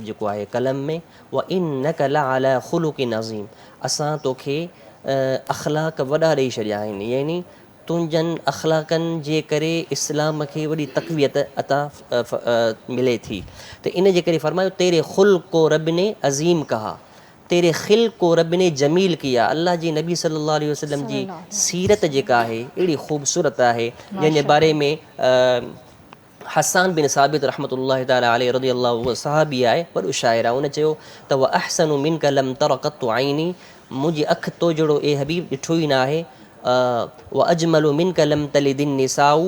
जेको आहे कलम में, व इन्नक लअला ख़ुलुक़िन अज़ीम, असां तोखे अख़लाक़ वॾा ॾेई छॾिया आहिनि, यानी तुंहिंजनि अख़लाक़नि जे करे इस्लाम खे वॾी तक़वियत अता मिले थी। त इन जे करे फरमायो तेरे ख़ुल्क़ को रब ने अज़ीम कहा, तेरे खिल्क़ को रब ने जमील किया। अल्लाह जी नबी सल्लल्लाहु अलैहि वसल्लम जी सीरत जेका आहे अहिड़ी ख़ूबसूरत आहे, जंहिंजे बारे में हसान बिन साबित रहमतुल्लाहि ताला अलैहि रज़ियल्लाहु उहो सहाबी आहे, वॾो शाइर आहे। उन चयो त व अहसनु मिनक लम तर क़त्तु आइनी, मुंहिंजी अखि तो जहिड़ो ए हबीब ॾिठो ई न आहे। व अजमलु मिनक लम तलिदिन निसाउ,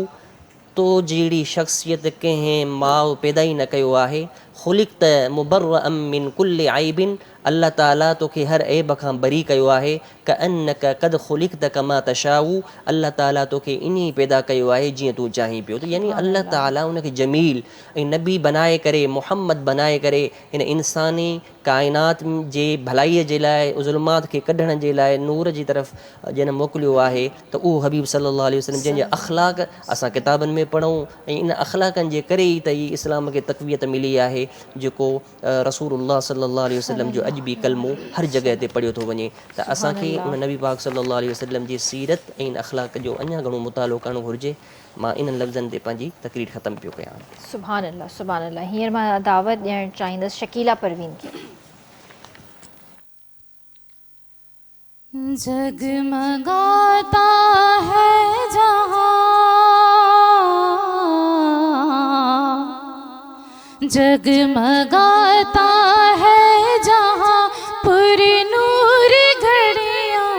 तो जहिड़ी शख़्सियत कंहिं माउ पैदा ई न कयो आहे। ख़ुलिक़्त मुबर्रअम मिन कुल्लि आइबिन, अल्लाह ताला तोखे हर ऐब खां बरी कयो आहे। कअन्नक क़द ख़ुलिक़्त कमा तशाउ, अल्लाह ताला तोखे ईअं पैदा कयो आहे जीअं तूं चाहीं पियो। त यानी अल्लाह ताला उनखे जमील ऐं नबी बनाए करे, मुहम्मद बनाए करे, हिन इंसानी काइनात जे भलाईअ जे लाइ, ज़ुल्मात खे कढण जे लाइ नूर जी तरफ़ जन मोकिलियो आहे। त उहो हबीब सल्लल्लाहु अलैहि वसल्लम जंहिंजा अख़लाक़ असां किताबनि में पढ़ूं, ऐं इन अख़लाक़नि जे करे ई त ई इस्लाम खे तक़वियत मिली आहे, जेको रसूलुल्लाह सल्लल्लाहु अलैहि वसल्लम जो अॼु बि कलमो हर जॻह ते पढ़ियो थो वञे। त असांखे उन नबी पाक सल्लल्लाहु अलैहि वसल्लम जी सीरत ऐं इन अख़लाक़ जो अञा घणो मुतालो करणु घुरिजे। मां इन्हनि लफ़्ज़नि ते पंहिंजी तक़रीर ख़तमु पियो कयां। सुभान अल्लाह सुभान अल्लाह। हींअर मां दावत ॾियणु चाहींदसि शकीला परवीन खे। जगमगाता है जहां, जगमगाता है जहां, पुर नूर घड़ियां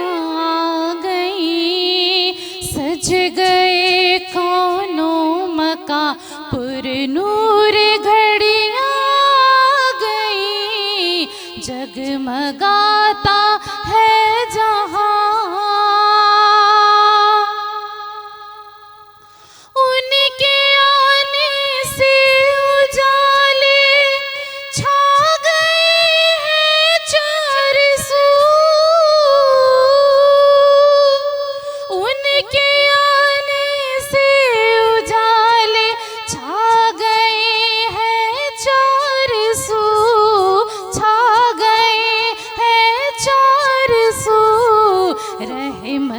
आ गई, सज गए कौनों मका, पुर नूर घड़ियां आ गई, जगमगाता है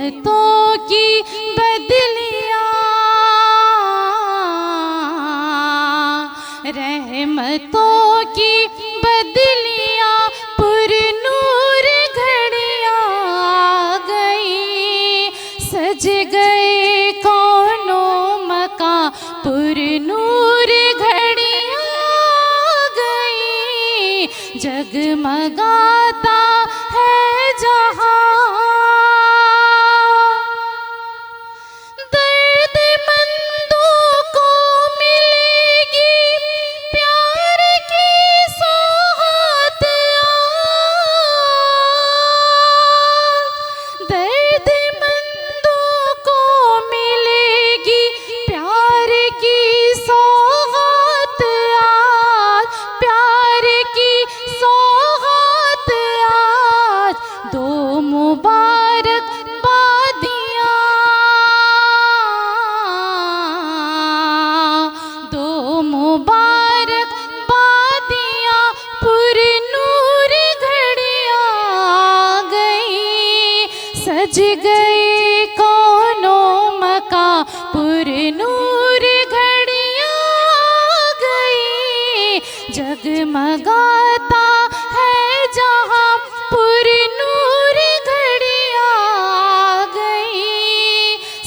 रहमतों की बदलियां, रहमतों की बदलियां पुरनूर घड़ियां आ गई, सज गए कौनों मकां पुरनूर घड़ियां आ गई, जगमगाता है जहां, दर्दमंदों को मिलेगी प्यार की सौगात आज, दर्दमंदों को मिलेगी प्यार की सौगात आज, प्यार की सौगात आज, दो मुबारक बादियाँ, दो मुबारक बादियाँ पुरनूर घड़ियां आ गई, सज गए कौनों मकां पुरनूर घड़ियां आ गई, जगमगाता है जहां पुरनूर घड़ियां आ गई,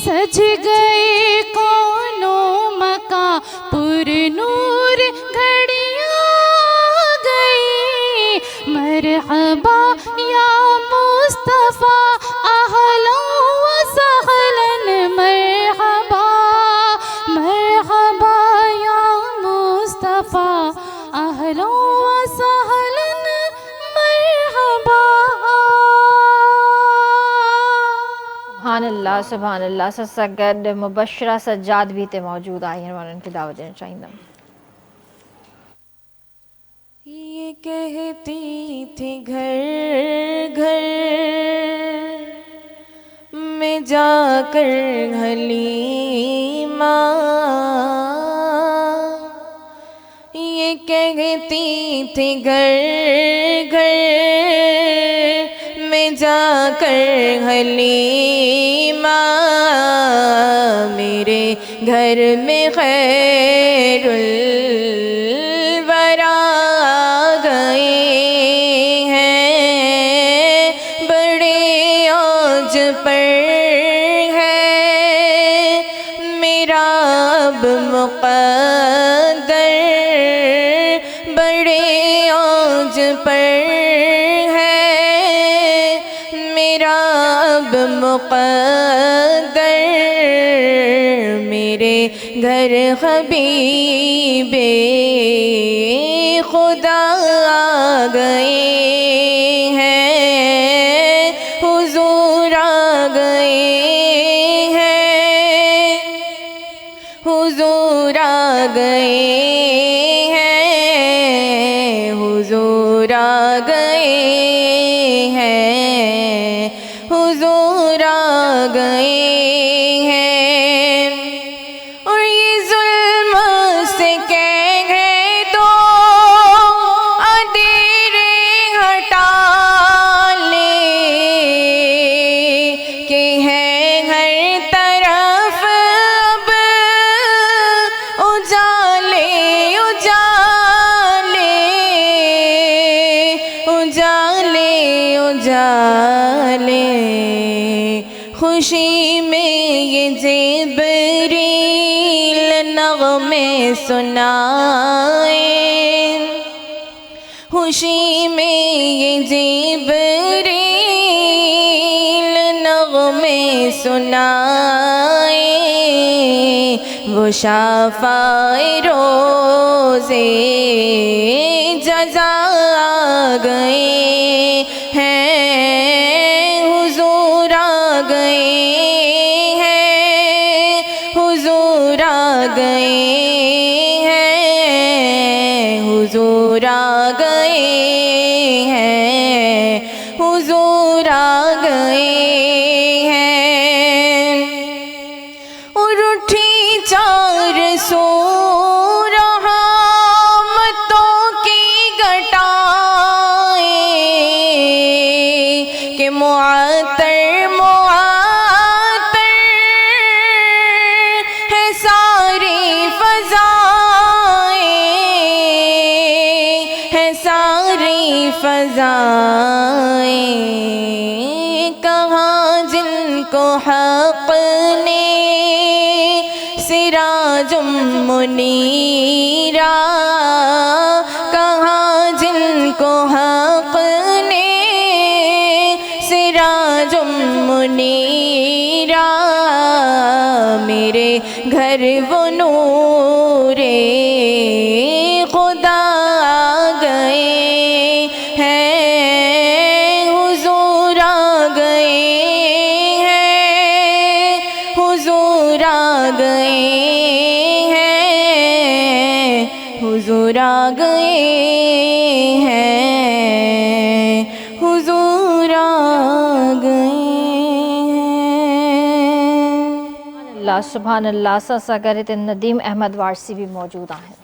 सज गए कौनों मकां पुरनूर घड़ियां आ गई, मरहबा या मुस्तफा अहलन व सहलन, मरहबा मरहबा या मुस्तफा अहलन व सहलन, मरहबा। सुभान अल्लाह सां गॾु मुबशरा सज्जाद भी हिते मौजूदु आहिनि, उन्हनि खे दावत ॾियणु चाहींदमि। ये कहती थी घर घर में जाकर हलीमा, ये कहती थी घर घर में जाकर हलीमा, मेरे घर में खैरुल वरा गए हैं, बड़े औज पर है मेरा अब मुक़द्दर, बड़े औज पर है मेरा अब मुक़द्दर, मेरे घर हबीबे खुदा आ गए हैं, हुजूर आ गए हैं, हुजूर आ गए हैं, हुजूर आ गए हैं, हुजूर आ गए हैं, और ये जुल्म से कह दो अंधेरे हटा ले, कि है हर तरफ अब उजाले उजाले उजाले उजाले, खुशी में ये जिब्रील नग़मे सुनाए, खुशी में ये जिब्रील नग़मे सुनाए, वो शाफ़ाए रोज़े जज़ा आ गए हैं, हुजूर आ गए हैं, हुजूर आ गए हैं, हुजूर आ गए हैं, हुजूर आ गए हैं, और उठी चार सौ रहमतों की घटाएं, कि मुअत्तर मुअत्तर لگائیں کہاں جن کو حق نے سراج منیرا، کہاں جن کو حق نے سراج منیرا، میرے گھر وہ نور خدا آ گئے ہیں، حضور آ گئے ہیں، حضور آ گئے ہیں، حضور آ گئے ہیں، حضور آ گئے ہیں۔ اللہ سبحان اللہ ساگرت ندیم احمد وارسی بھی موجود ہیں۔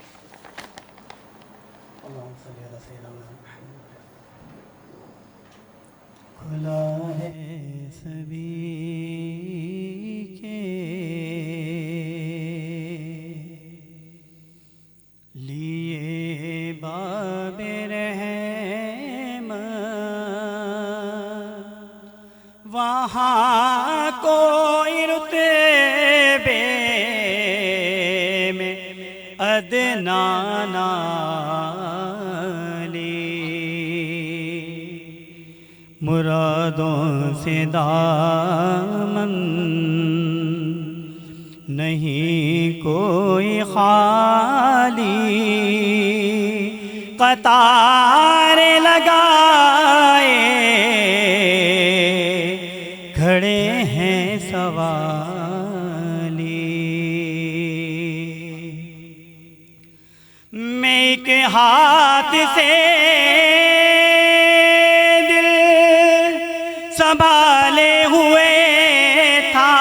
کھلا ہے سبھی کے لیے باب رحمت، وہاں کوئی رتبے میں ادنا مرادوں سے دامن نہیں کوئی خالی، قطار لگائے کھڑے ہیں سوالی، میں ایک ہاتھ سے سنبھالے ہوئے تھا،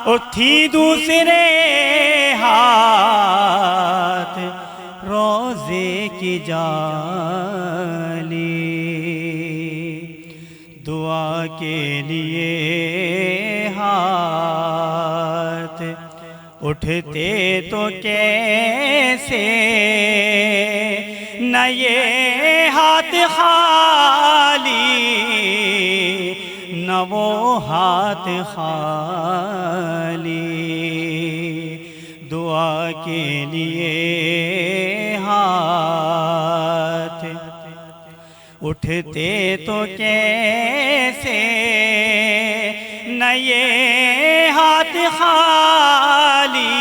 اور تھی دوسرے ہاتھ روزے کی جالی، دعا کے لیے ہاتھ اٹھتے تو کیسے، نہ یہ ہاتھ خالی نہ وہ ہاتھ خالی، دعا کے لیے ہاتھ اٹھتے تو کیسے، نہ یہ ہاتھ خالی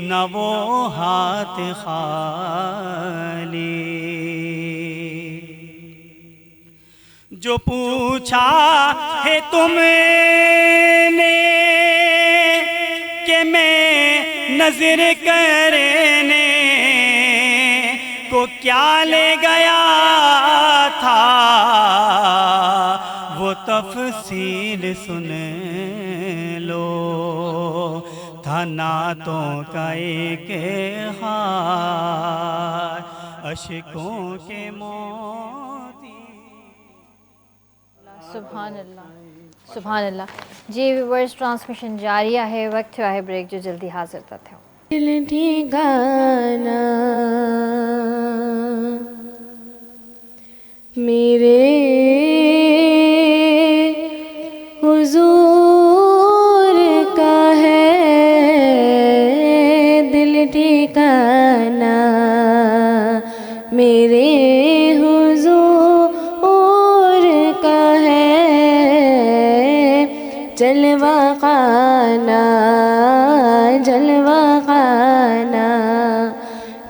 نہ وہ ہاتھ خالی، جو پوچھا ہے تم نے کہ میں نظر کرنے کو کیا لے گیا تھا، وہ تفصیل سن لو، تھا نعتوں کا ایک ہار اشکوں کے موتی۔ سبحان اللہ سبحان اللہ۔ جی ویورز ٹرانسمیشن جاری ہے، وقت ہوا ہے بریک جو جلدی حاضر تھا۔ دل ٹھکانا میرے حضور کا ہے، دل ٹھکانا میرے حضور کا ہے، جلوہ خانہ جلوہ خانہ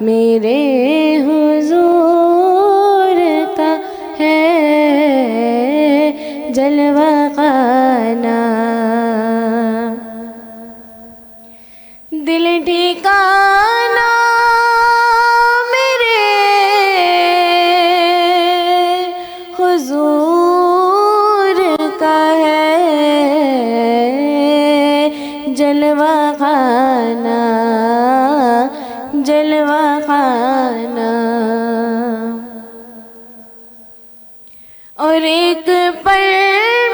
میرے حضور کا ہے، جلوہ خانہ دل ٹھکانا میرے حضور کا ہے، جلوہ خانہ جلوہ خانہ، اور ایک پل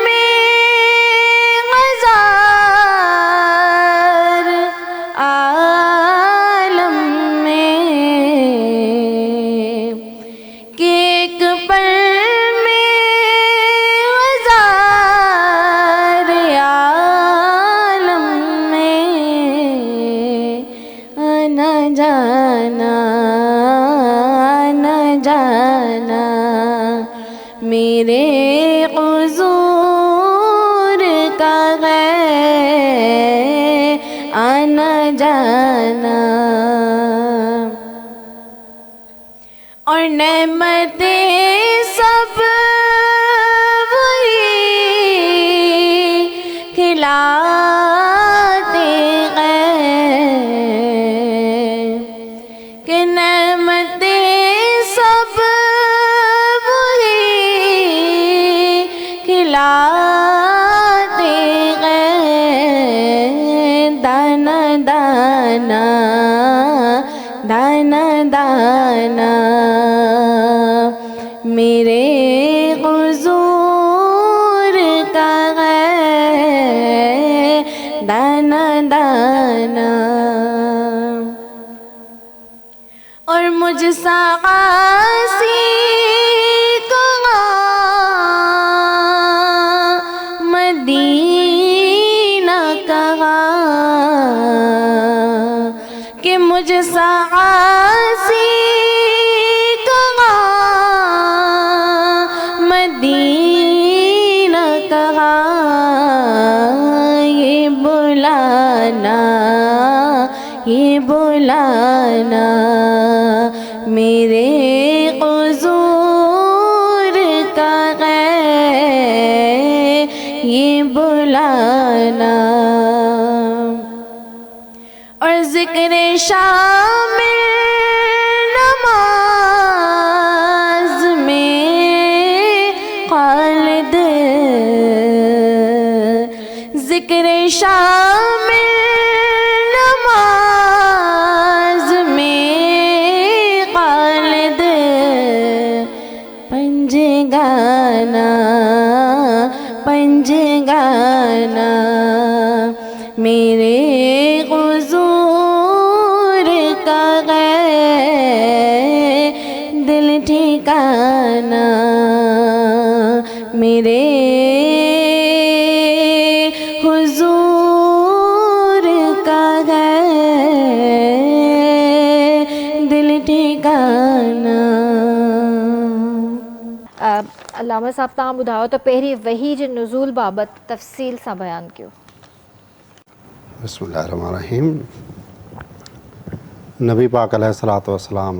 میں ہزار عالم میں میرے قصور کا ہے آنا جانا، اور نعمتیں سب وہی کھلاتے ہیں کہ نعمتیں سب وہی کھلاتے ہیں، دانا دانا دانا دانا میرے حضور کا ہے دانا دانا، اور مجھ سا عاصی کو مدینہ کہا کہ مجھ سا عاصی کو مدینہ کہا، یہ بلانا یہ بلانا میرے حضور کا ہے یہ بلانا، اور ذکر شامل نماز میں خالد، ذکر شامل نماز میں خالد، پنج گانا پنج گانا میرے حضور کا ہے دل ٹھکانا، میرے حضور کا ہے دل ٹھکانا۔ علامہ صاحب तव्हां ॿुधायो त पहिरीं वही जे नुज़ूल बाबति तफ़सील सां बयानु कयो। बिस्मिल्लाहिर्रहमानिर्रहीम। नबी पाक अलैहिस्सलातु वस्सलाम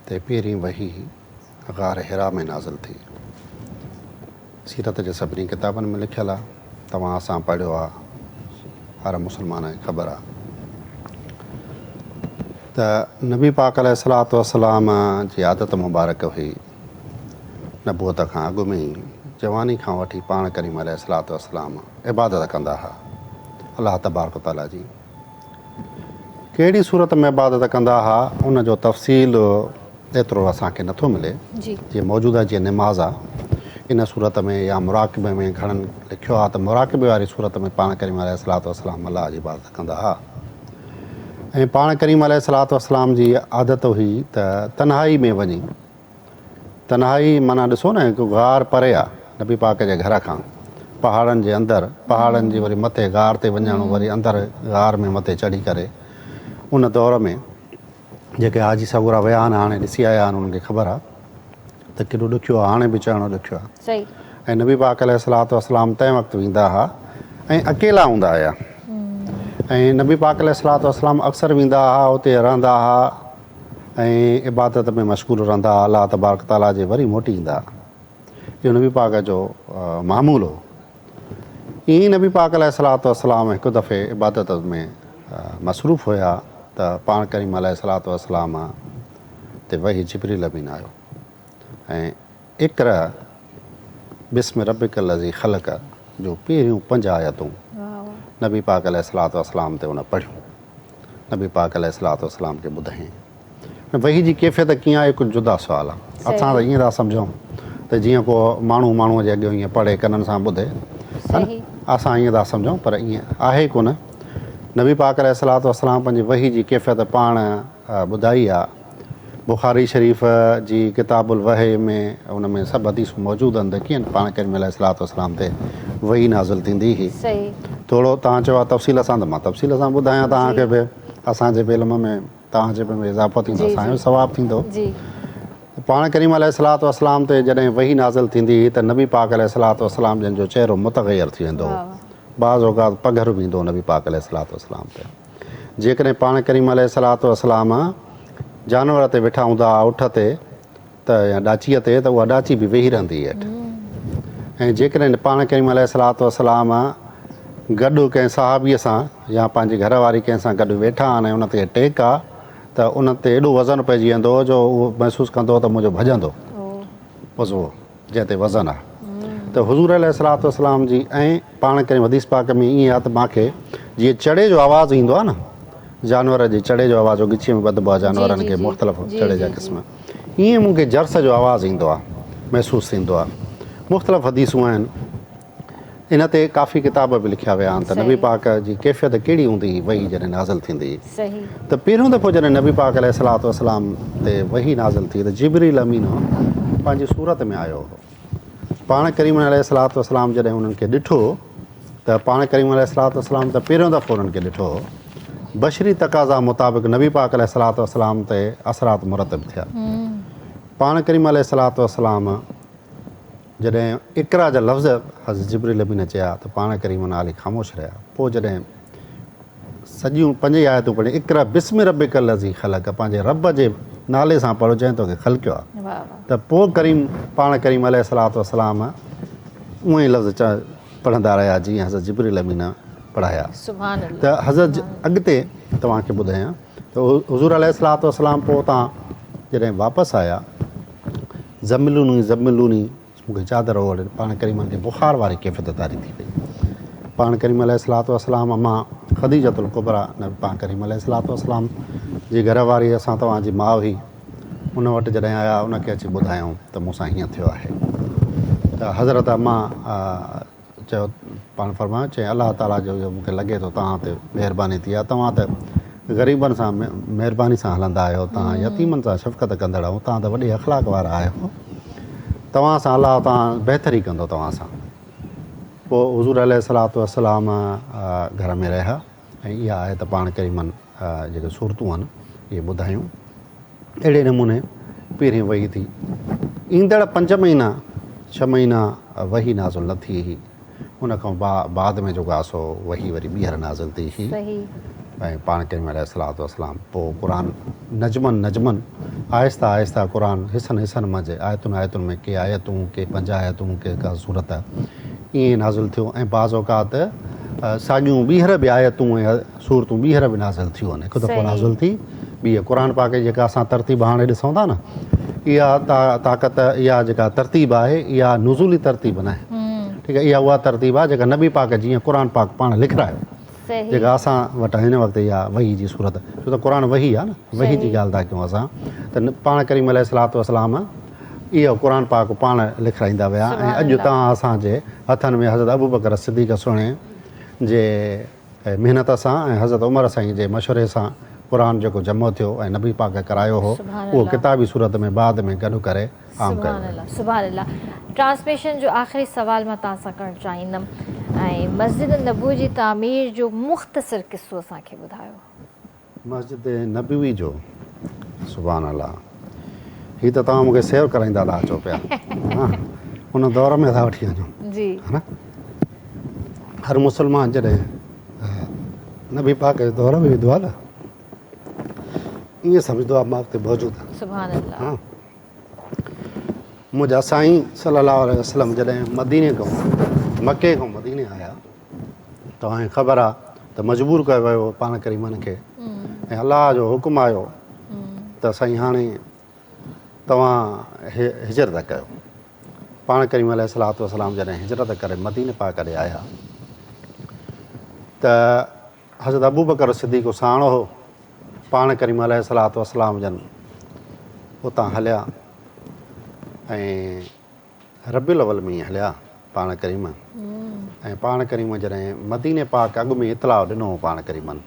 ते पहिरीं वही ग़ार हिरा में नाज़िल थी। सीरत जे सभिनी किताबनि में लिखियल आहे, तव्हां असां पढ़ियो आहे, हर मुस्लमान खे ख़बर आहे त नबी पाक अलैहिस्सलातु वस्सलाम जी आदत मुबारक हुई नबूअत खां अॻु में ई जवानी खां वठी पाण करीम अलैहिस्सलातु वस्सलाम इबादत कंदा हुआ अल्लाह तबारक ताला जी। कहिड़ी सूरत में इबादत कंदा हुआ उन जो तफ़सील एतिरो असांखे नथो मिले। जीअं मौजूदा जीअं निमाज़ आहे इन सूरत में या मुराक़िबे में घणनि लिखियो आहे त मुराक़िबे वारी सूरत में पाण करीम अलैहिस्सलातु वस्सलाम अल्लाह जी इबादत कंदा हुआ। ऐं पाण करीम अलैहिस्सलातु वस्सलाम जी आदत हुई त तन्हाई में वञी, तन्हाई माना ॾिसो न हिकु ग़ार परे आहे नबी पाक जे घर खां, पहाड़नि जे अंदरि, पहाड़नि जी वरी मथे ग़ार ते वञणु, वरी अंदरि ग़ार में मथे चढ़ी करे, उन दौर में जेके हाजी सगुरा विया आहिनि हाणे ॾिसी आया आहिनि उन्हनि खे ख़बर आहे त केॾो ॾुखियो आहे, हाणे बि चढ़णु ॾुखियो आहे। ऐं नबी पाक अलैहिस्सलातु वस्सलाम तंहिं वक़्तु वेंदा हुआ ऐं अकेला हूंदा हुआ। ऐं नबी पाक अलैहिस्सलातु वस्सलाम अक्सर वेंदा हुआ, उते रहंदा हुआ ऐं इबादत में मशगूल रहंदा हुआ, अल्लाह तबारक ताला जे वरी मोटी ईंदा। इहो नबी पाक जो मामूल हो। ईअं नबी पाक अलैहिस्सलातु वस्सलाम हिकु दफ़े इबादत में मसरूफ़ हुया त पाण करीम अलैहिस्सलातु वस्सलाम ते वही जिब्रील अमीन आयो ऐं इक़रा बिस्म रब्बिकल लज़ी ख़लक़ जो पहिरियों 5 आयतूं नबी पाक अलैहिस्सलातु वस्सलाम ते उन पढ़ियूं, नबी पाक अलैहिस्सलातु वस्सलाम खे ॿुधाईं। वही जी कैफ़ियत कीअं आहे हिकु जुदा सुवालु आहे। असां त ईअं था सम्झूं त जीअं को माण्हूअ जे अॻियां ईअं पढ़े कननि सां ॿुधे, असां ईअं था सम्झूं, पर ईअं आहे कोन। नबी पाक अलैहिस्सलातु वस्सलाम पंहिंजी वही जी कैफ़ियत पाण ॿुधाई आहे। बुख़ारी शरीफ़ जी किताबुल वही में उन में सभु हदीसूं मौजूदु आहिनि त कीअं पाण करीम अलैहिस्सलातु वस्सलाम ते वही नाज़िल थींदी हुई। थोरो तव्हां चयो आहे तफ़सील सां, त मां तफ़सील सां ॿुधायां तव्हांखे बि, असांजे बि इल्म में तव्हांजे बि इज़ाफ़ो थींदो, असांजो सवाबु थींदो। पाण करीम अलैहिस्सलातु वस्सलाम ते जॾहिं वही नाज़िल थींदी हुई त नबी पाक अलैहिस्सलातु वस्सलाम जंहिंजो चहिरो मुतग़य्यर थी वेंदो हो, बाज़ औक़ात पघर बि ईंदो हो नबी पाक अलैहिस्सलातु वस्सलाम ते। जेकॾहिं पाण करीम अलैहिस्सलातु वस्सलाम जानवर ते वेठा हूंदा उठ ते त या ॾाचीअ ते त उहा ॾाची बि वेही रहंदी हुई हेठि। ऐं जेकॾहिं पाण करीम अलैहिस्सलातु वस्सलाम गॾु कंहिं सहाबीअ सां या पंहिंजी घरवारी कंहिं सां गॾु वेठा आहिनि ऐं उन ते टेक आहे त उन ते एॾो वज़न पइजी वेंदो हो जो उहो महसूसु कंदो त मुंहिंजो भॼंदो बसि उहो जंहिं ते वज़न आहे। त हुज़ूर अलैहिस्सलातु वस्सलाम जी ऐं पाण करीम हदीस पाक में ईअं आहे त मूंखे जीअं चड़े जो आवाज़ु ईंदो आहे न, जानवर जे चड़े जो आवाज़ु ॻिचीअ में ॿधबो आहे जानवरनि खे मुख़्तलिफ़ चड़े जा क़िस्म, ईअं मूंखे जर्स जो आवाज़ु ईंदो आहे, महसूसु थींदो आहे। मुख़्तलिफ़ हदीसूं आहिनि, इन ते काफ़ी किताब बि लिखिया विया आहिनि त नबी पाक जी कैफ़ियत कहिड़ी हूंदी हुई वही जॾहिं नाज़िल थींदी हुई। त पहिरियों दफ़ो जॾहिं नबी पाक अलैहिस्सलातु वस्सलाम ते वही नाज़िल थी त जिब्रील अमीन पंहिंजी सूरत में आयो हो। पाण करीम अलैहिस्सलातु वस्सलाम जॾहिं उन्हनि खे ॾिठो त पाण करीम अलैहिस्सलातु वस्सलाम त पहिरियों दफ़ो उन्हनि खे ॾिठो हो। बशरी तक़ाज़ा मुताबिक़ नबी पाक अलैहिस्सलातु वस्सलाम ते असरात मुरतब थिया। पाण करीम अलैहिस्सलातु वस्सलाम जॾहिं इक़रा जा लफ़्ज़ हज़रत जिब्रील अमीन चया त पाण करीम नाली ख़ामोश रहिया। पोइ जॾहिं सॼियूं 5 आयतूं पढ़ी इक़रा बिस्मि रब्बिकल लज़ी ख़लक़, पंहिंजे रब जे नाले सां पढ़ो जंहिं तोखे ख़लक़ियो आहे, त पोइ पाण करीम अलैहिस्सलातु वस्सलाम उहे ई लफ़्ज़ पढ़ंदा रहिया जीअं हज़रत जिब्रील अमीन पढ़ाया। त हज़रत अॻिते तव्हांखे ॿुधायां त हुज़ूर अलैहिस्सलातु वस्सलाम पोइ तव्हां जॾहिं वापसि आया, ज़मिलूनी मूंखे चादर ओढ़े, पाण करीम खे बुख़ार वारी कैफ़ियत तारी थी वई। पाण करीम अलैहिस्सलातु वस्सलाम अम्मा ख़दीजतुल कुबरा पाण करीम अलैहिस्सलातु वस्सलाम जी घरवारी असां तव्हांजी माउ हुई, उन वटि जॾहिं आया उनखे अची ॿुधायूं त मूंसां हीअं थियो आहे। त हज़रत अम्मा चयो, पाण फरमायो चई अलाह ताला जो मूंखे लॻे थो तव्हां ते महिरबानी थी आहे, तव्हां त ग़रीबनि सां महिरबानी सां हलंदा आहियो, तव्हां यतीमनि सां शफ़क़त कंदड़ आहियो, तव्हां त वॾे अख़लाक वारा आहियो, तव्हां सां अलाह तव्हां बहितरी कंदो तव्हां सां। पोइ हुज़ूर अलैहिस्सलातु वस्सलाम घर में रहिया ऐं इहा आहे त पाण करीमनि जेके सूरतूं आहिनि इहे ॿुधायूं। अहिड़े नमूने पहिरीं वही थी, ईंदड़ 5 महीना 6 महीना वही नाज़िल न थी हुई, उन खां बाद में जेको आहे सो वही वरी ॿीहर नाज़िल थी हुई। ऐं पाण करीम अलैहिस्सलातु वस्सलाम पोइ क़ुरान नजमन आहिस्ता आहिस्ता क़ुरान हिसनि मंझि आयतुनि में के आयतूं के 5 आयतूं के का सूरत ईअं नाज़िल थियो। ऐं बाज़ औक़ात साॻियूं ॿीहर बि आयतूं ऐं सूरतूं ॿीहर बि नाज़िल थियूं आहिनि, हिकु दफ़ो नाज़िल थी ॿीहर क़ुरान पाक जेका असां तरतीब हाणे ॾिसूं था न, इहा ताक़त इहा जेका तरतीब आहे इहा नुज़ूली तरतीब न आहे, ठीकु आहे, इहा उहा तरतीब आहे जेका नबी पाक जीअं क़ुरान पाक पाण लिखायो, जेका असां वटि हिन वक़्तु इहा वही जी सूरत, छो त क़ुरान वही आहे न, वही जी ॻाल्हि था कयूं असां, त पाण करीम अलैहिस्सलातु वस्सलाम इहो क़ुरान पाक पाण लिखाईंदा विया। ऐं अॼु तव्हां असांजे हथनि में हज़रत अबू बकर सिद्दीक़ सुहिणे जे महिनत सां ऐं हज़रत उमर साईं जे मशवरे सां क़ुरान जेको जमो थियो ऐं नबी पाक करायो हो, उहो किताबी सूरत में बाद में गॾु करे आम कयो। सुभान अल्लाह। ट्रांसमिशन जो आख़िरी सवाल मां तव्हां सां करणु चाहींदमि ऐं मस्जिद नबवी जी तामीर जो मुख़्तसिर किस्सो असांखे ॿुधायो। मस्जिद नबवी जो सुभान अल्लाह, हीअ त तव्हां मूंखे सेव कराईंदा था अचो पिया, उन दौर में था वठी वञूं जी, हा न। हर मुस्लमान जॾहिं नबी पाक जे दौर में वेंदो आहे न, ईअं सम्झंदो आहे मां उते मौजूदु आहियां। सुभान अल्लाह। हा, मुंहिंजा साईं सल्लल्लाहु अलैहि वसल्लम जॾहिं मके खां मदीने आया, तव्हांखे ख़बर आहे त मजबूर कयो वियो पाण करीमनि खे, ऐं अलाह जो हुकुम आयो त साईं हाणे तव्हां हिजरत कयो। पाण करीम अलैहिस्सलातु वस्सलाम जॾहिं हिजरत करे मदीने पाक ॾे आया त हज़रत अबू बकर सिद्दीक़ साण हो, पाण करीम अलैहिस्सलातु वस्सलाम जन उतां हलिया ऐं रबीउल अव्वल में हलिया पाण करीम। ऐं पाण करीम जॾहिं मदीने पाक अॻु में इतलाउ ॾिनो पाण करीमनि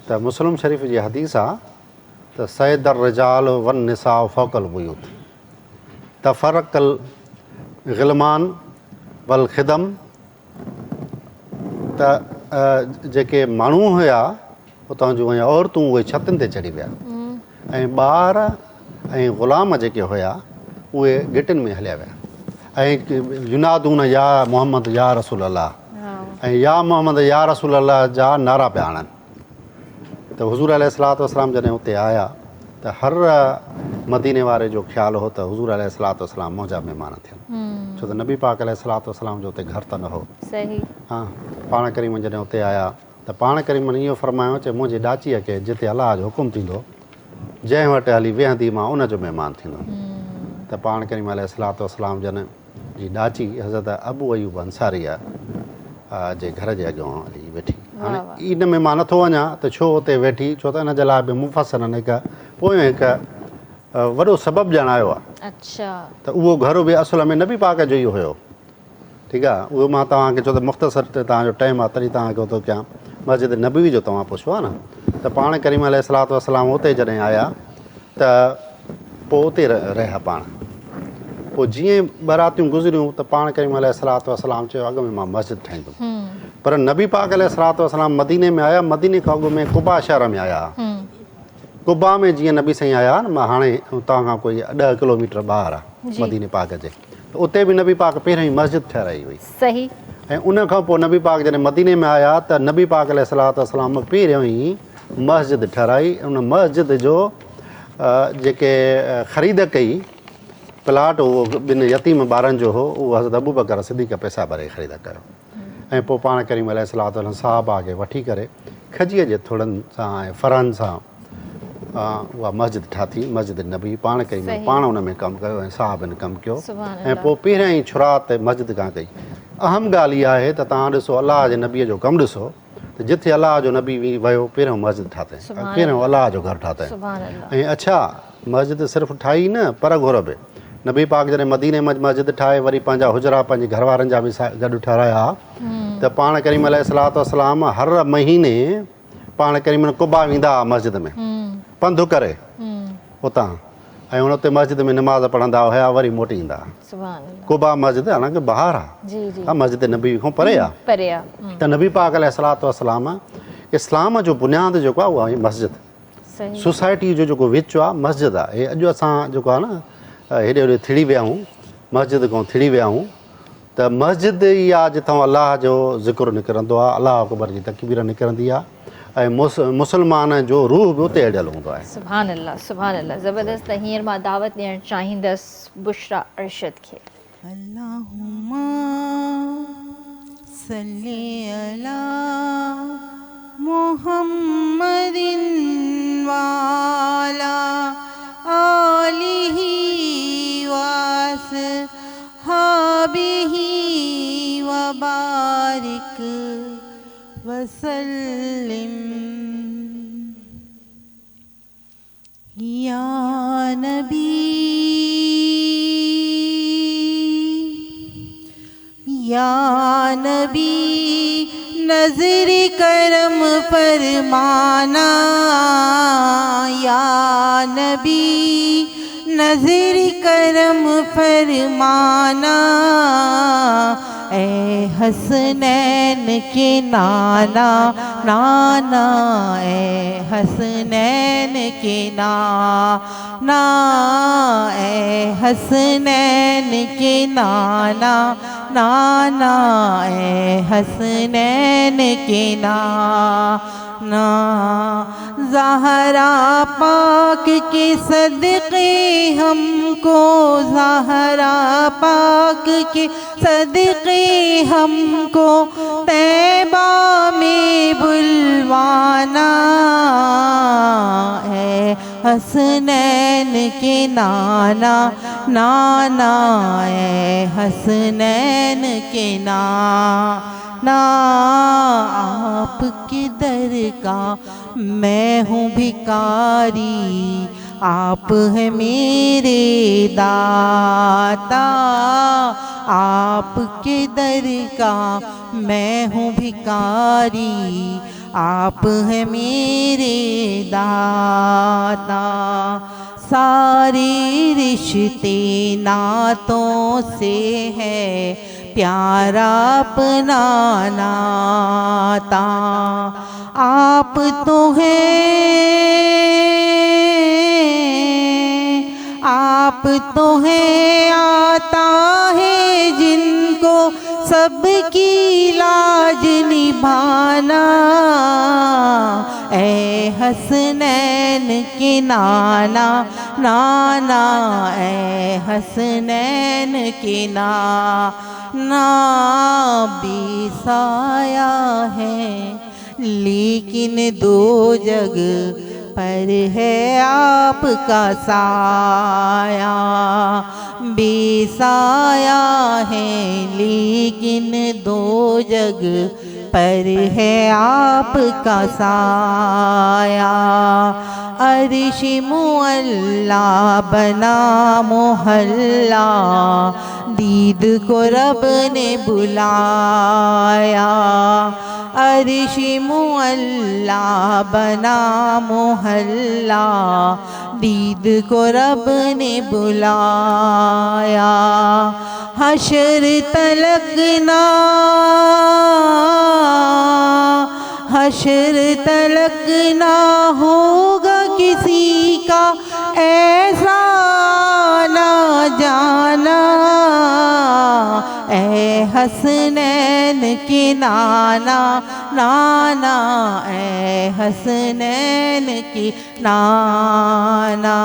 त मुस्लिम शरीफ़ जी हदीस आहे त सैदर रिजाल वन निसा फ़ौक़ल बुयूत तफ़रक़ल ग़िलमान वल ख़िदम, त जेके माण्हू हुया उतां जूं ऐं औरतूं उहे छतुनि ते चढ़ी विया ऐं ॿार ऐं ग़ुलाम जेके हुया उहे गिटिन में हलिया विया ऐं युनादून या मोहम्मद या रसूल अल्लाह ऐं या मोहम्मद या रसूल अल्लाह जा नारा पिया आणनि। त हुज़ूर अलैहिस्सलातु वस्सलाम जॾहिं उते आया त हर मदीने वारे जो ख़्यालु हो त हुज़ूर अलैहिस्सलातु वस्सलाम मुंहिंजा महिमान थियनि, छो त नबी पाक अलैहिस्सलातु वस्सलाम जो उते घर त न हो। सही। हा, पाण करीम जॾहिं उते आया त पाण करीमन इहो फरमायो चए मुंहिंजी ॾाचीअ खे जिते अलाह जो हुकुम थींदो जंहिं वटि हली वेहंदी मां उनजो महिमान थींदो। त पाण करीम अलैहिस्सलातु वस्सलाम जन जी ॾाची हज़रत अबू अयूब अंसारी जे घर जे अॻियां हली वेठी। हाणे इन में मां नथो वञा त छो उते वेठी, छो त इन जे लाइ बि मुफ़सरनि हिकु पोइ हिकु वॾो सबबु ॼाणायो आहे। अच्छा। त उहो घर बि असुल में नबी पाक जो ई हुयो। ठीकु आहे, उहो मां तव्हांखे छो त मुख़्तसर ते तव्हांजो टाइम आहे तॾहिं तव्हांखे थो कयां। मस्जिद नबवी जो तव्हां पुछो आहे न, त पाण करीम अलैहिस्सलातु वस्सलाम उते जॾहिं आया त पोइ उते रहिया पाण। पोइ जीअं बारातियूं गुज़रियूं त पाण करीम अलैहिस्सलातु वस्सलाम चयो अॻु में मां मस्जिद ठाहींदुमि, पर नबी पाक अलैहिस्सलातु वस्सलाम मदीने में आया, मदीने खां अॻु में कुबा शहर में आया। कुबा में जीअं नबी साईं आया न, मां हाणे हुतां खां कोई 10 किलोमीटर ॿाहिरि आहे मदीने पाक जे, त उते बि नबी पाक पहिरियों ई मस्जिद ठहिराई हुई। सही। ऐं उन खां पोइ नबी पाक जॾहिं मदीने में आया त नबी पाक अलैहिस्सलातु वस्सलाम पहिरियों ई मस्जिद ठहिराई। उन मस्जिद जो जेके ख़रीद कई प्लाट उहो ॿिनि यतीम ॿारनि जो हो, उहो हज़रत अबू बकर सिद्दीक़ पैसा भरे ख़रीद कयो। ऐं पोइ पाण करीम अलैहिस्सलातु वस्सलाम सहाबा खे वठी करे खजीअ जे थुड़नि सां ऐं फरहनि सां उहा मस्जिद ठाती, मस्जिद नबी। पाण करीम पाण उन में कमु कयो ऐं साहबनि कमु कयो ऐं पोइ पहिरियां ई शुरूआत मस्जिद खां कई। अहम ॻाल्हि इहा आहे त तव्हां ॾिसो अलाह जे नबीअ जो कमु ॾिसो त जिथे अलाह जो नबी वियो पहिरियों मस्जिद ठातईं, पहिरियों अलाह जो घर ठातईं। ऐं अच्छा, मस्जिद सिर्फ़ु ठाही न पर घुर बि नबी पाक जॾहिं मदीने में मस्जिद ठाहे वरी पंहिंजा हुजरा पंहिंजे घर वारनि जा बि गॾु ठाहिराया त पाण करीम अलैहिस्सलातु वस्सलाम हर महीने पाण करीम कुबा वेंदा हुआ मस्जिद में पंधु करे उतां, ऐं हुन ते मस्जिद में नमाज़ पढ़ंदा हुया वरी मोटी ईंदा। कुबा मस्जिद हालांकि ॿाहिरि आहे, मस्जिद नबी खां परे आहे। त नबी पाक अलैहिस्सलातु वस्सलाम इस्लाम जो बुनियादु जेको आहे उहा आहे मस्जिद। सोसाइटी जो जेको विच आहे मस्जिद आहे। हे अॼु असां जेको आहे न हेॾे होॾे थिड़ी विया आहियूं, मस्जिद खां थिड़ी विया आहियूं, त मस्जिद ई आहे जितां अलाह जो ज़िक्र निकिरंदो आहे, अलाह अकबर जी तकबीर निकिरंदी आहे ऐं मुस्लमान जो रूह बि उते अड़ियल हूंदो आहे। सुभान अल्लाह, सुभान अल्लाह, ज़बरदस्त। हींअर मां दावत ॾियणु चाहींदसि बुशरा अरशद खे। अल्लाहुम्मा सल्ली अला मुहम्मदिन वाला आलिही वसहाबिही वबारिक वसल्लिम। या नबी नज़र करम फरमाना, या नबी नज़र करम फरमाना। ए हसनैन के नाना नाना, ए हसनैन के नाना, ए हसनैन के नाना नाना, ए हसनैन के नाना। ज़हरा पाक के सदक़े हमको, ज़हरा पाक के सदक़े हमको तैबा में बुलवाना। है हसनैन के नाना नाना, है हसनैन के नाना। आपके दर का मैं हूँ भिखारी, आप है मेरे दाता। आपके दर का मैं हूँ भिखारी, आप है मेरे दाता। सारे रिश्ते नातों से है प्यारा अपना नाता। आप तो हैं آپ تو ہیں آتا ہے جن کو سب کی لاج نبھانا، اے حسنین کے نانا نانا، اے حسنین کے نانا، بے سایہ ہے لیکن دو جگ پر ہے آپ کا سایہ، بے سایہ ہے لیکن دو جگ پر ہے آپ کا سایہ، عرش معلا بنا محلہ، دید کو رب نے بلایا، عرش معلا بنا محلہ، دید کو رب نے بلایا، حشر تلک نہ حشر تلک نہ ہوگا کسی کا ایسا نہ جانا، اے حسنین کے نانا نانا، اے حسنین کے نانا،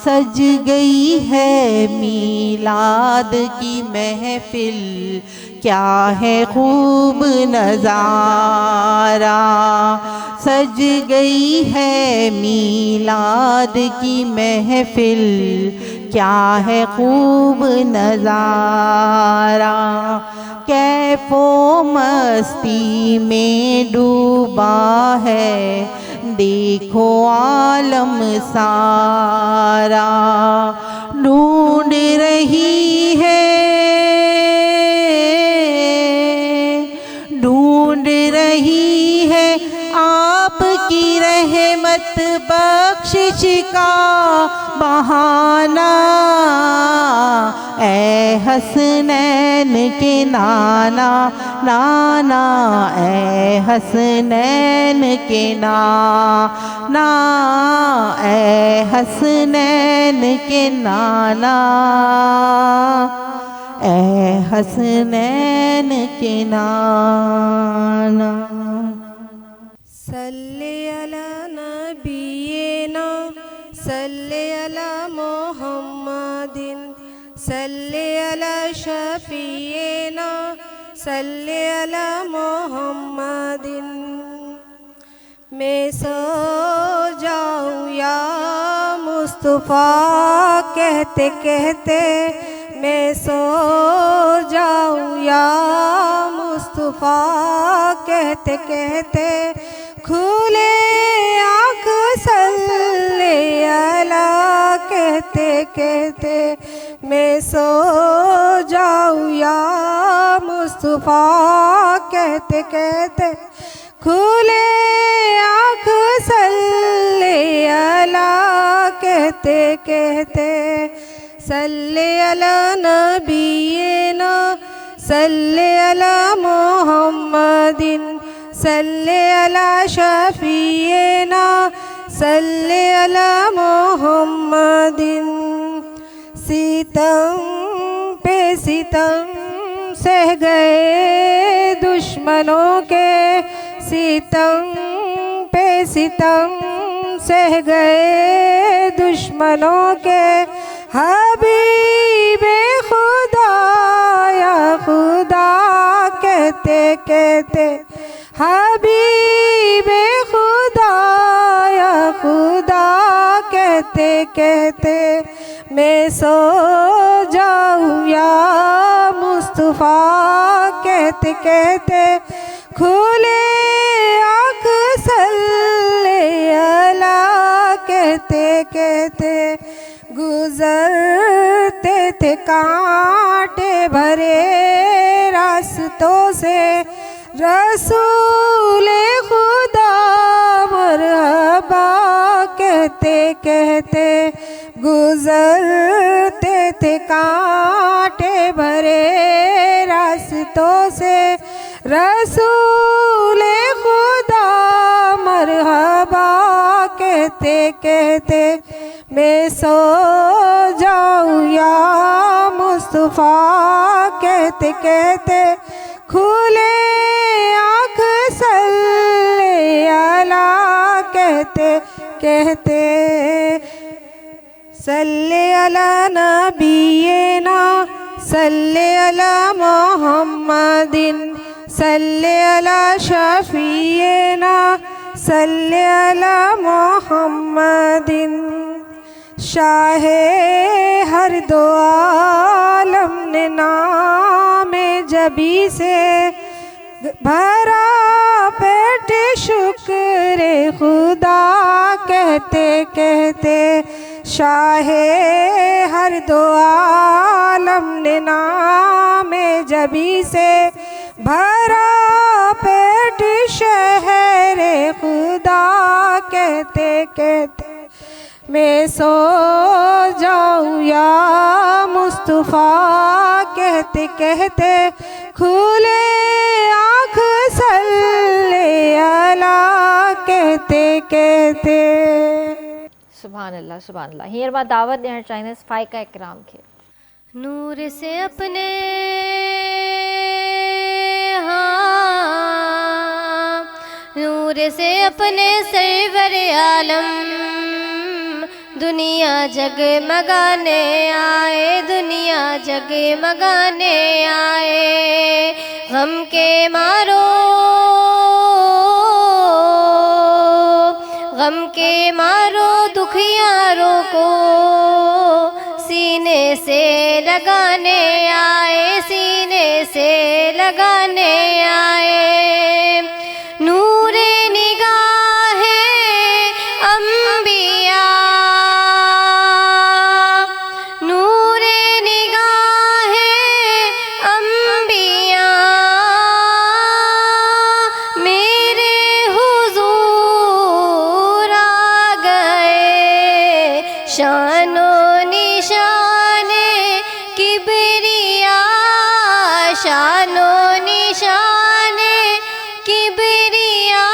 سج گئی ہے میلاد کی محفل، کیا ہے خوب نظارہ، سج گئی ہے میلاد کی محفل، کیا ہے خوب نظارہ، کیف و مستی میں ڈوبا ہے دیکھو عالم سارا، ڈھونڈ رہی ہے آپ کی رحمت بخشش کا بہانہ، اے حسنین کے نانا نانا، اے حسنین کے نانا، اے حسنین کے نانا، اے حسنین کے نانا۔ صلی علی نبینا صلی علی محمد صلی علی شفیعنا صلی علی محمد، میں سو جاؤں یا مصطفیٰ کہتے کہتے، میں سو جاؤں یا مصطفیٰ کہتے کہتے، کھولے آنکھ صلی علی کہتے کہتے، میں سو جاؤں یا مصطفیٰ کہتے کہتے، کھولے آنکھ صلی علی کہتے کہتے، صلی علی نبینا صلی علی محمد صلی علی شفیعنا صلی علی محمد، ستم پہ ستم سہ گئے دشمنوں کے، ستم پہ ستم سہ گئے دشمنوں کے، حبیب خدا یا خدا کہتے کہتے، حبیب خدا یا خدا کہتے کہتے، میں سو جاؤں یا مصطفیٰ کہتے کہتے، کھولے آنکھ صلی علی کہتے کہتے، گزرتے تھے کانٹے بھرے راستوں سے، رسول خدا مرحبا کہتے کہتے، گزرتے تھے کانٹے بھرے راستوں سے، رسول خدا مرحبا کہتے کہتے، میں سو جاؤں یا مصطفیٰ کہتے کہتے کھولے آنکھ صلی اللہ کہتے کہتے صلی علی نبینا صلی علی محمد صلی علی شفیعنا صلی علی محمد شاہ ہر دو عالم نے نام جبی سے بھرا پیٹ شکر خدا کہتے کہتے شاہ ہر دو عالم نے نام جبی سے بھرا پیٹ شہر خدا کہتے کہتے میں سو جاؤں یا مصطفیٰ کہتے کہتے کھولے آنکھ صلی اللہ کہتے کہتے. سبحان اللہ سبحان اللہ. ہیر بعد دعوت دینا چاہیے فائقہ اکرام کے. نور سے اپنے نور سے اپنے سرور عالم دنیا جگمگانے آئے دنیا جگمگانے آئے غم کے مارو غم کے مارو دکھیاروں کو سینے سے لگانے آئے سینے سے لگانے آئے نور نگاہ انبیاء نور نگاہ انبیاء میرے حضور آ گئے شان و نشان کبریا شان و نشان کبریا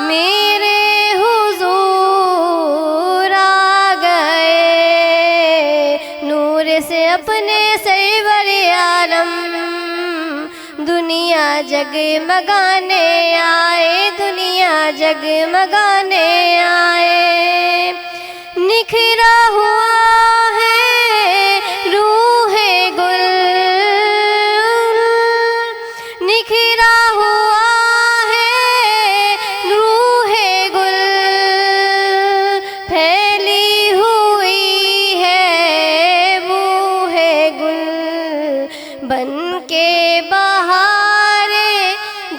میرے حضور آ گئے نور سے اپنے سرور عالم دنیا جگمگانے آئے دنیا جگمگانے آئے نکھرا ہوا ہے روح گل نکھرا ہوا ہے روح گل پھیلی ہوئی ہے بوہ گل بن کے بہار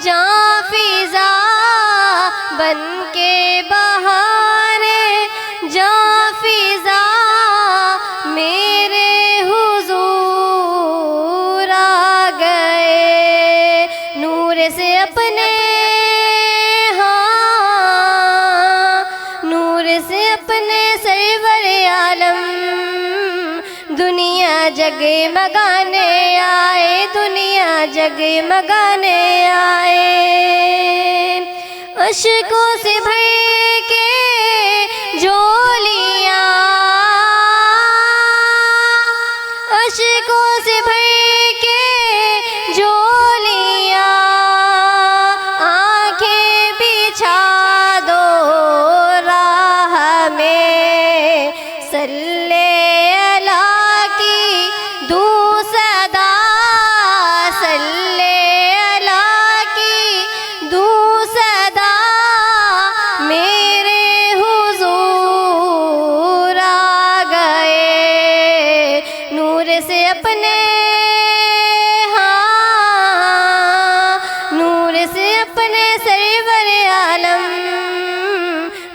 جاں فضا بن کے بہار جاں فضا میرے حضور آ گئے نور سے اپنے نور سے اپنے سرور عالم دنیا جگمگانے آئے دنیا جگمگانے آئے اشکوں سے بھر کے جولیاں اشکوں سے بھر کے جولیاں آنکھیں بچھا دو راہ میں صلی اللہ کی دو صدا صلی اللہ کی دو صدا میرے حضور آ گئے نور سے اپنے نور سے اپنے سرور عالم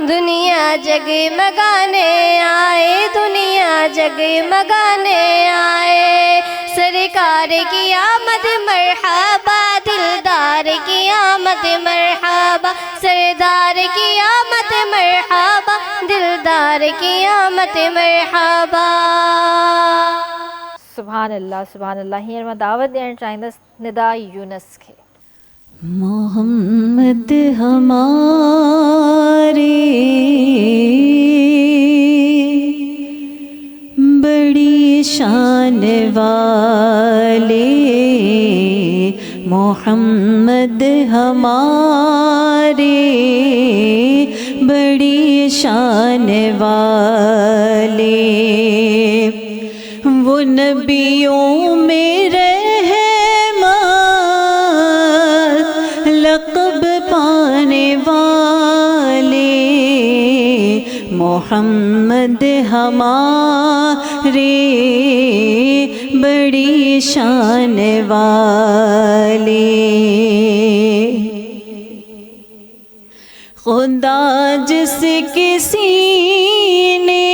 دنیا جگمگانے آئے دنیا جگمگانے آئے سرکار کی آمد مرحبا دلدار کی آمد مرحبا سردار کی آمد مرحبا دلدار کی آمد مرحبا. سبحان اللہ سبحان اللہ. ہیر میں دعوت دینا چاہیے ندا یونس کے. محمد ہمارے بڑی شان والے محمد ہمارے، بڑی شان والے، وہ نبیوں میں رحمت لقب پانے والے، محمد ہمارے بڑی شان والے۔ خدا جس کے سینے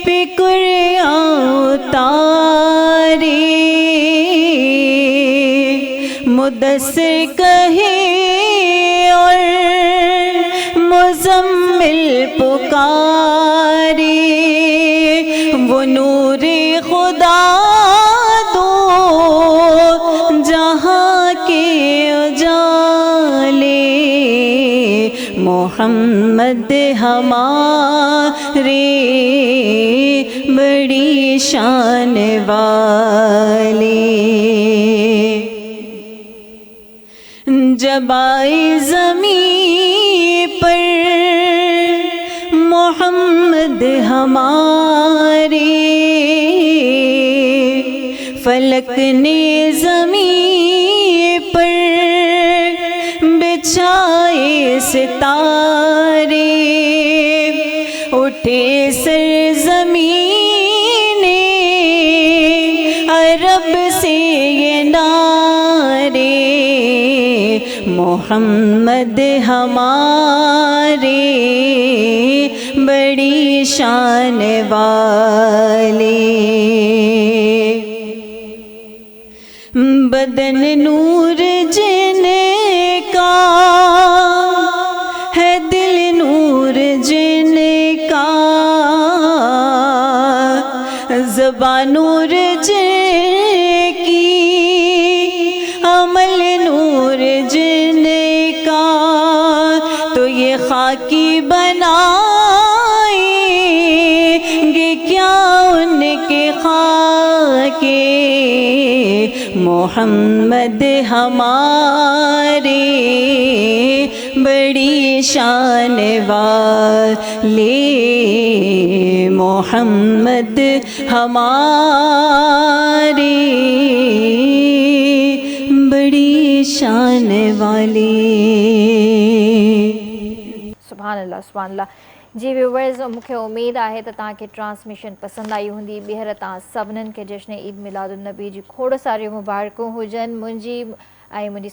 پہ قرآن اتارے، مدثر کہے اور مزمل پکارے، وہ نور خدا دو جہاں کے اجالے، محمد ہمارے بڑی شان والے۔ جب آئے زمین پر محمد ہمارے، فلک نے زمین پر بچھائے ستارے، اٹھے سرزمین عرب سے یہ نعرے، محمد ہمارے بڑی شان والے۔ بدن نور جن کا ہے، دل نور جن کا، زبان نور جن کی، عمل نور جن کا، تو یہ خاکی بنائیں گے کیا ان کے خاکے، محمد ہمارے بڑی شان والے، محمد ہمارے بڑی شان والے۔ سبحان اللہ سبحان اللہ۔ جی ویورز، مجھے امید ہے تو تاکہ ٹرانسمیشن پسند آئی ہوں، بہر تا سبنن کے جشن عید میلاد النبی جی کھوڑ ساری مبارکوں ہوجن، مجھے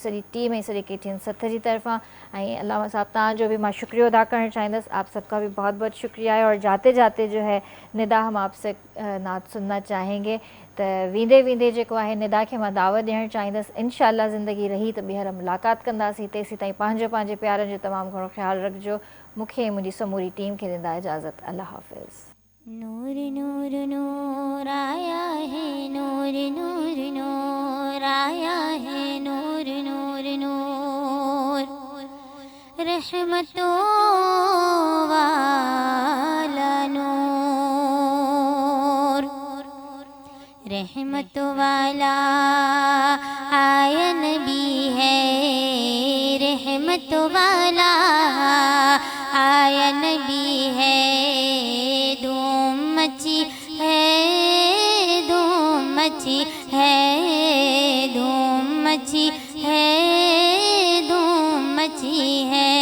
ساری ٹیم ساری KTN 70 جی طرفاں، علامہ صاحب تاں جو بھی میں شکریہ ادا کرنا چاہیے، آپ سب کا بھی بہت بہت شکریہ ہے۔ اور جاتے جاتے جو ہے ندا ہم آپ سے نعت سننا چاہیں گے، تو ویندے ویندے جو ہے ندا کے میں دعوت دینا چاہیے، انشاءاللہ زندگی رہی تو بہر ملاقات کنداسی، تیسی تائیں پانچے پیارن جو تمام گھنو خیال رکھجو، مکھے مجھے سموری ٹیم کے دندا اجازت، اللہ حافظ۔ نور نور نور آیا ہے، نور نور نور آیا ہے، نور نور نور، رحمتوں والا نور، رحمت والا آیا نبی ہے، رحمت والا آیا نبی ہے، دھوم مچی ہے، دھوم مچی ہے، دھوم مچی ہے، دھوم مچی ہے،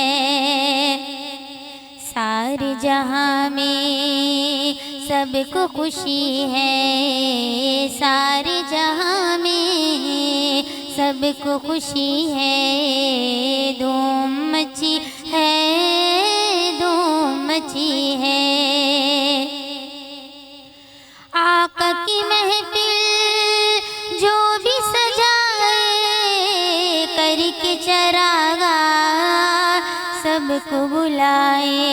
سارے جہاں میں سب کو خوشی ہے، سارے جہاں میں سب کو خوشی ہے، دھوم مچی ہے، دھوم مچی ہے، آقا کی محفل جو بھی سجائے کر کے چراغا سب کو بلائے،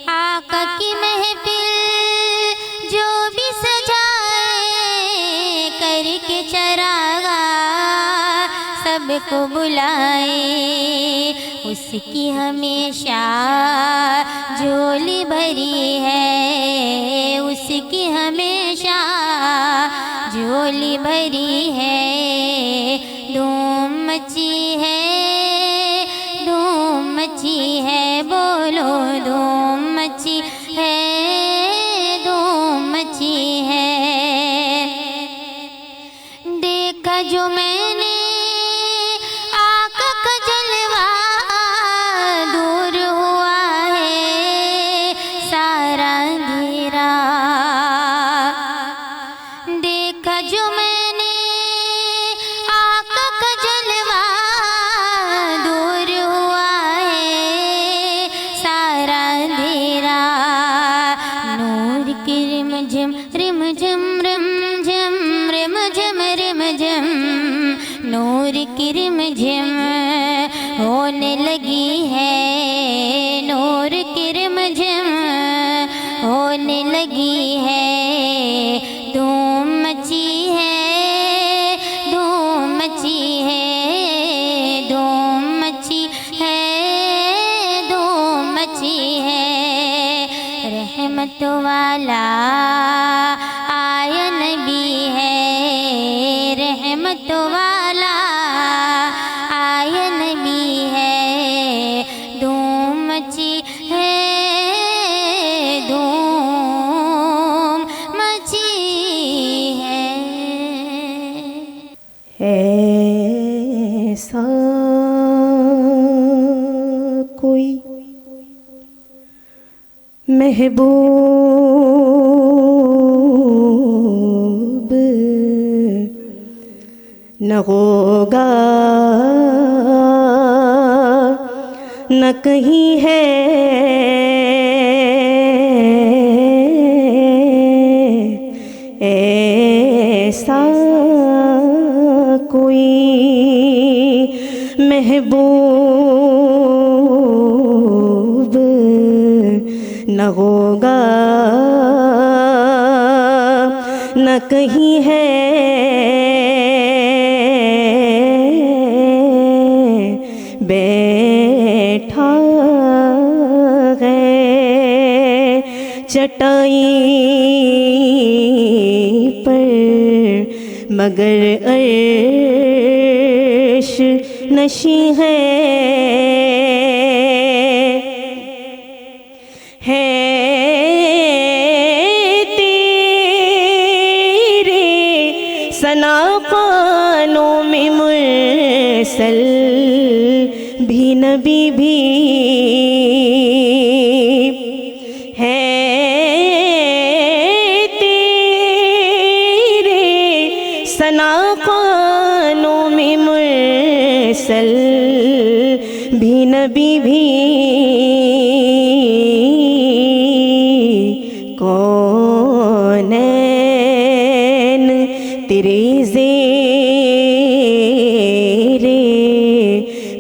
آقا کی محفل جو بھی سجائے کر کے چراغا سب کو بلائے، اس کی ہمیشہ جھولی بھری ہے، اس کی ہمیشہ جھولی بھری ہے، دھوم مچی ہے، دھوم مچی ہے، بولو دھوم مچی ہے، دھوم مچی ہے۔ دیکھا جو میں نے آقا کا جلوہ، دور ہوا ہے سارا اندھیرا۔ دیکھا جو میں نے آقا کا جلوہ، دور ہوا ہے سارا اندھیرا۔ نور کی رم جھم رم جھم رم جھم رم جھم رم جھم، نور کی رم جھم ہونے لگی ہے، نور کی رم جھم ہونے لگی ہے، دھوم مچی ہے، دھوم مچی ہے، دھوم مچی ہے، دھوم مچی ہے۔ رحمت والا آیا نبی ہے، رحمت والا آیا نبی ہے، دھوم مچی ہے، دھوم مچی ہے۔ ایسا کوئی محبوب نہ ہوگا، نہ کہیں ہے ایسا کوئی محبوب نہ ہوگا، نہ کہیں ہے بیٹھا ہے چٹائی پر مگر عرش نشیں ہے تیرے ثنا خوانوں میں مرسل بھی نبی بھی ہے، تیرے ثنا خوانوں میں مرسل بھی نبی بھی، کونین تیرے زیر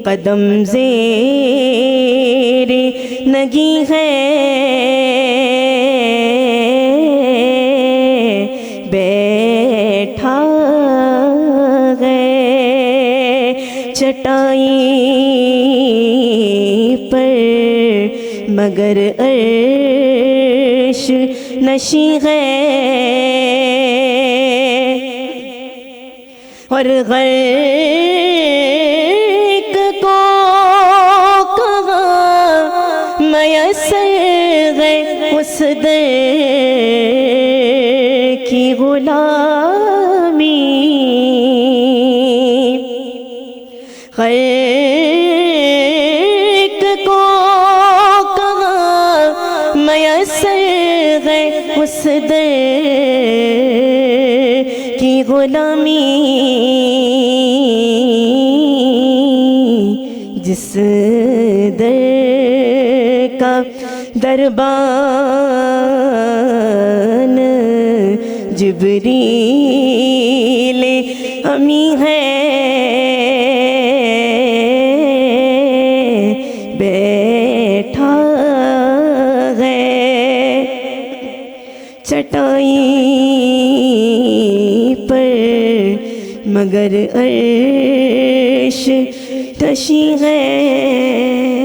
قدم زیر نگی ہے، بیٹھا ہے چٹائی پر مگر عرش نشیں ہے، اور غرق کو کہاں میسر ہے اس در کی غلامی، غرق کو کہاں میسر ہے اس در کی غلامی، جس در کا دربان جبریل امی ہے، بیٹھا ہے چٹائی پر مگر عرش تشی ہے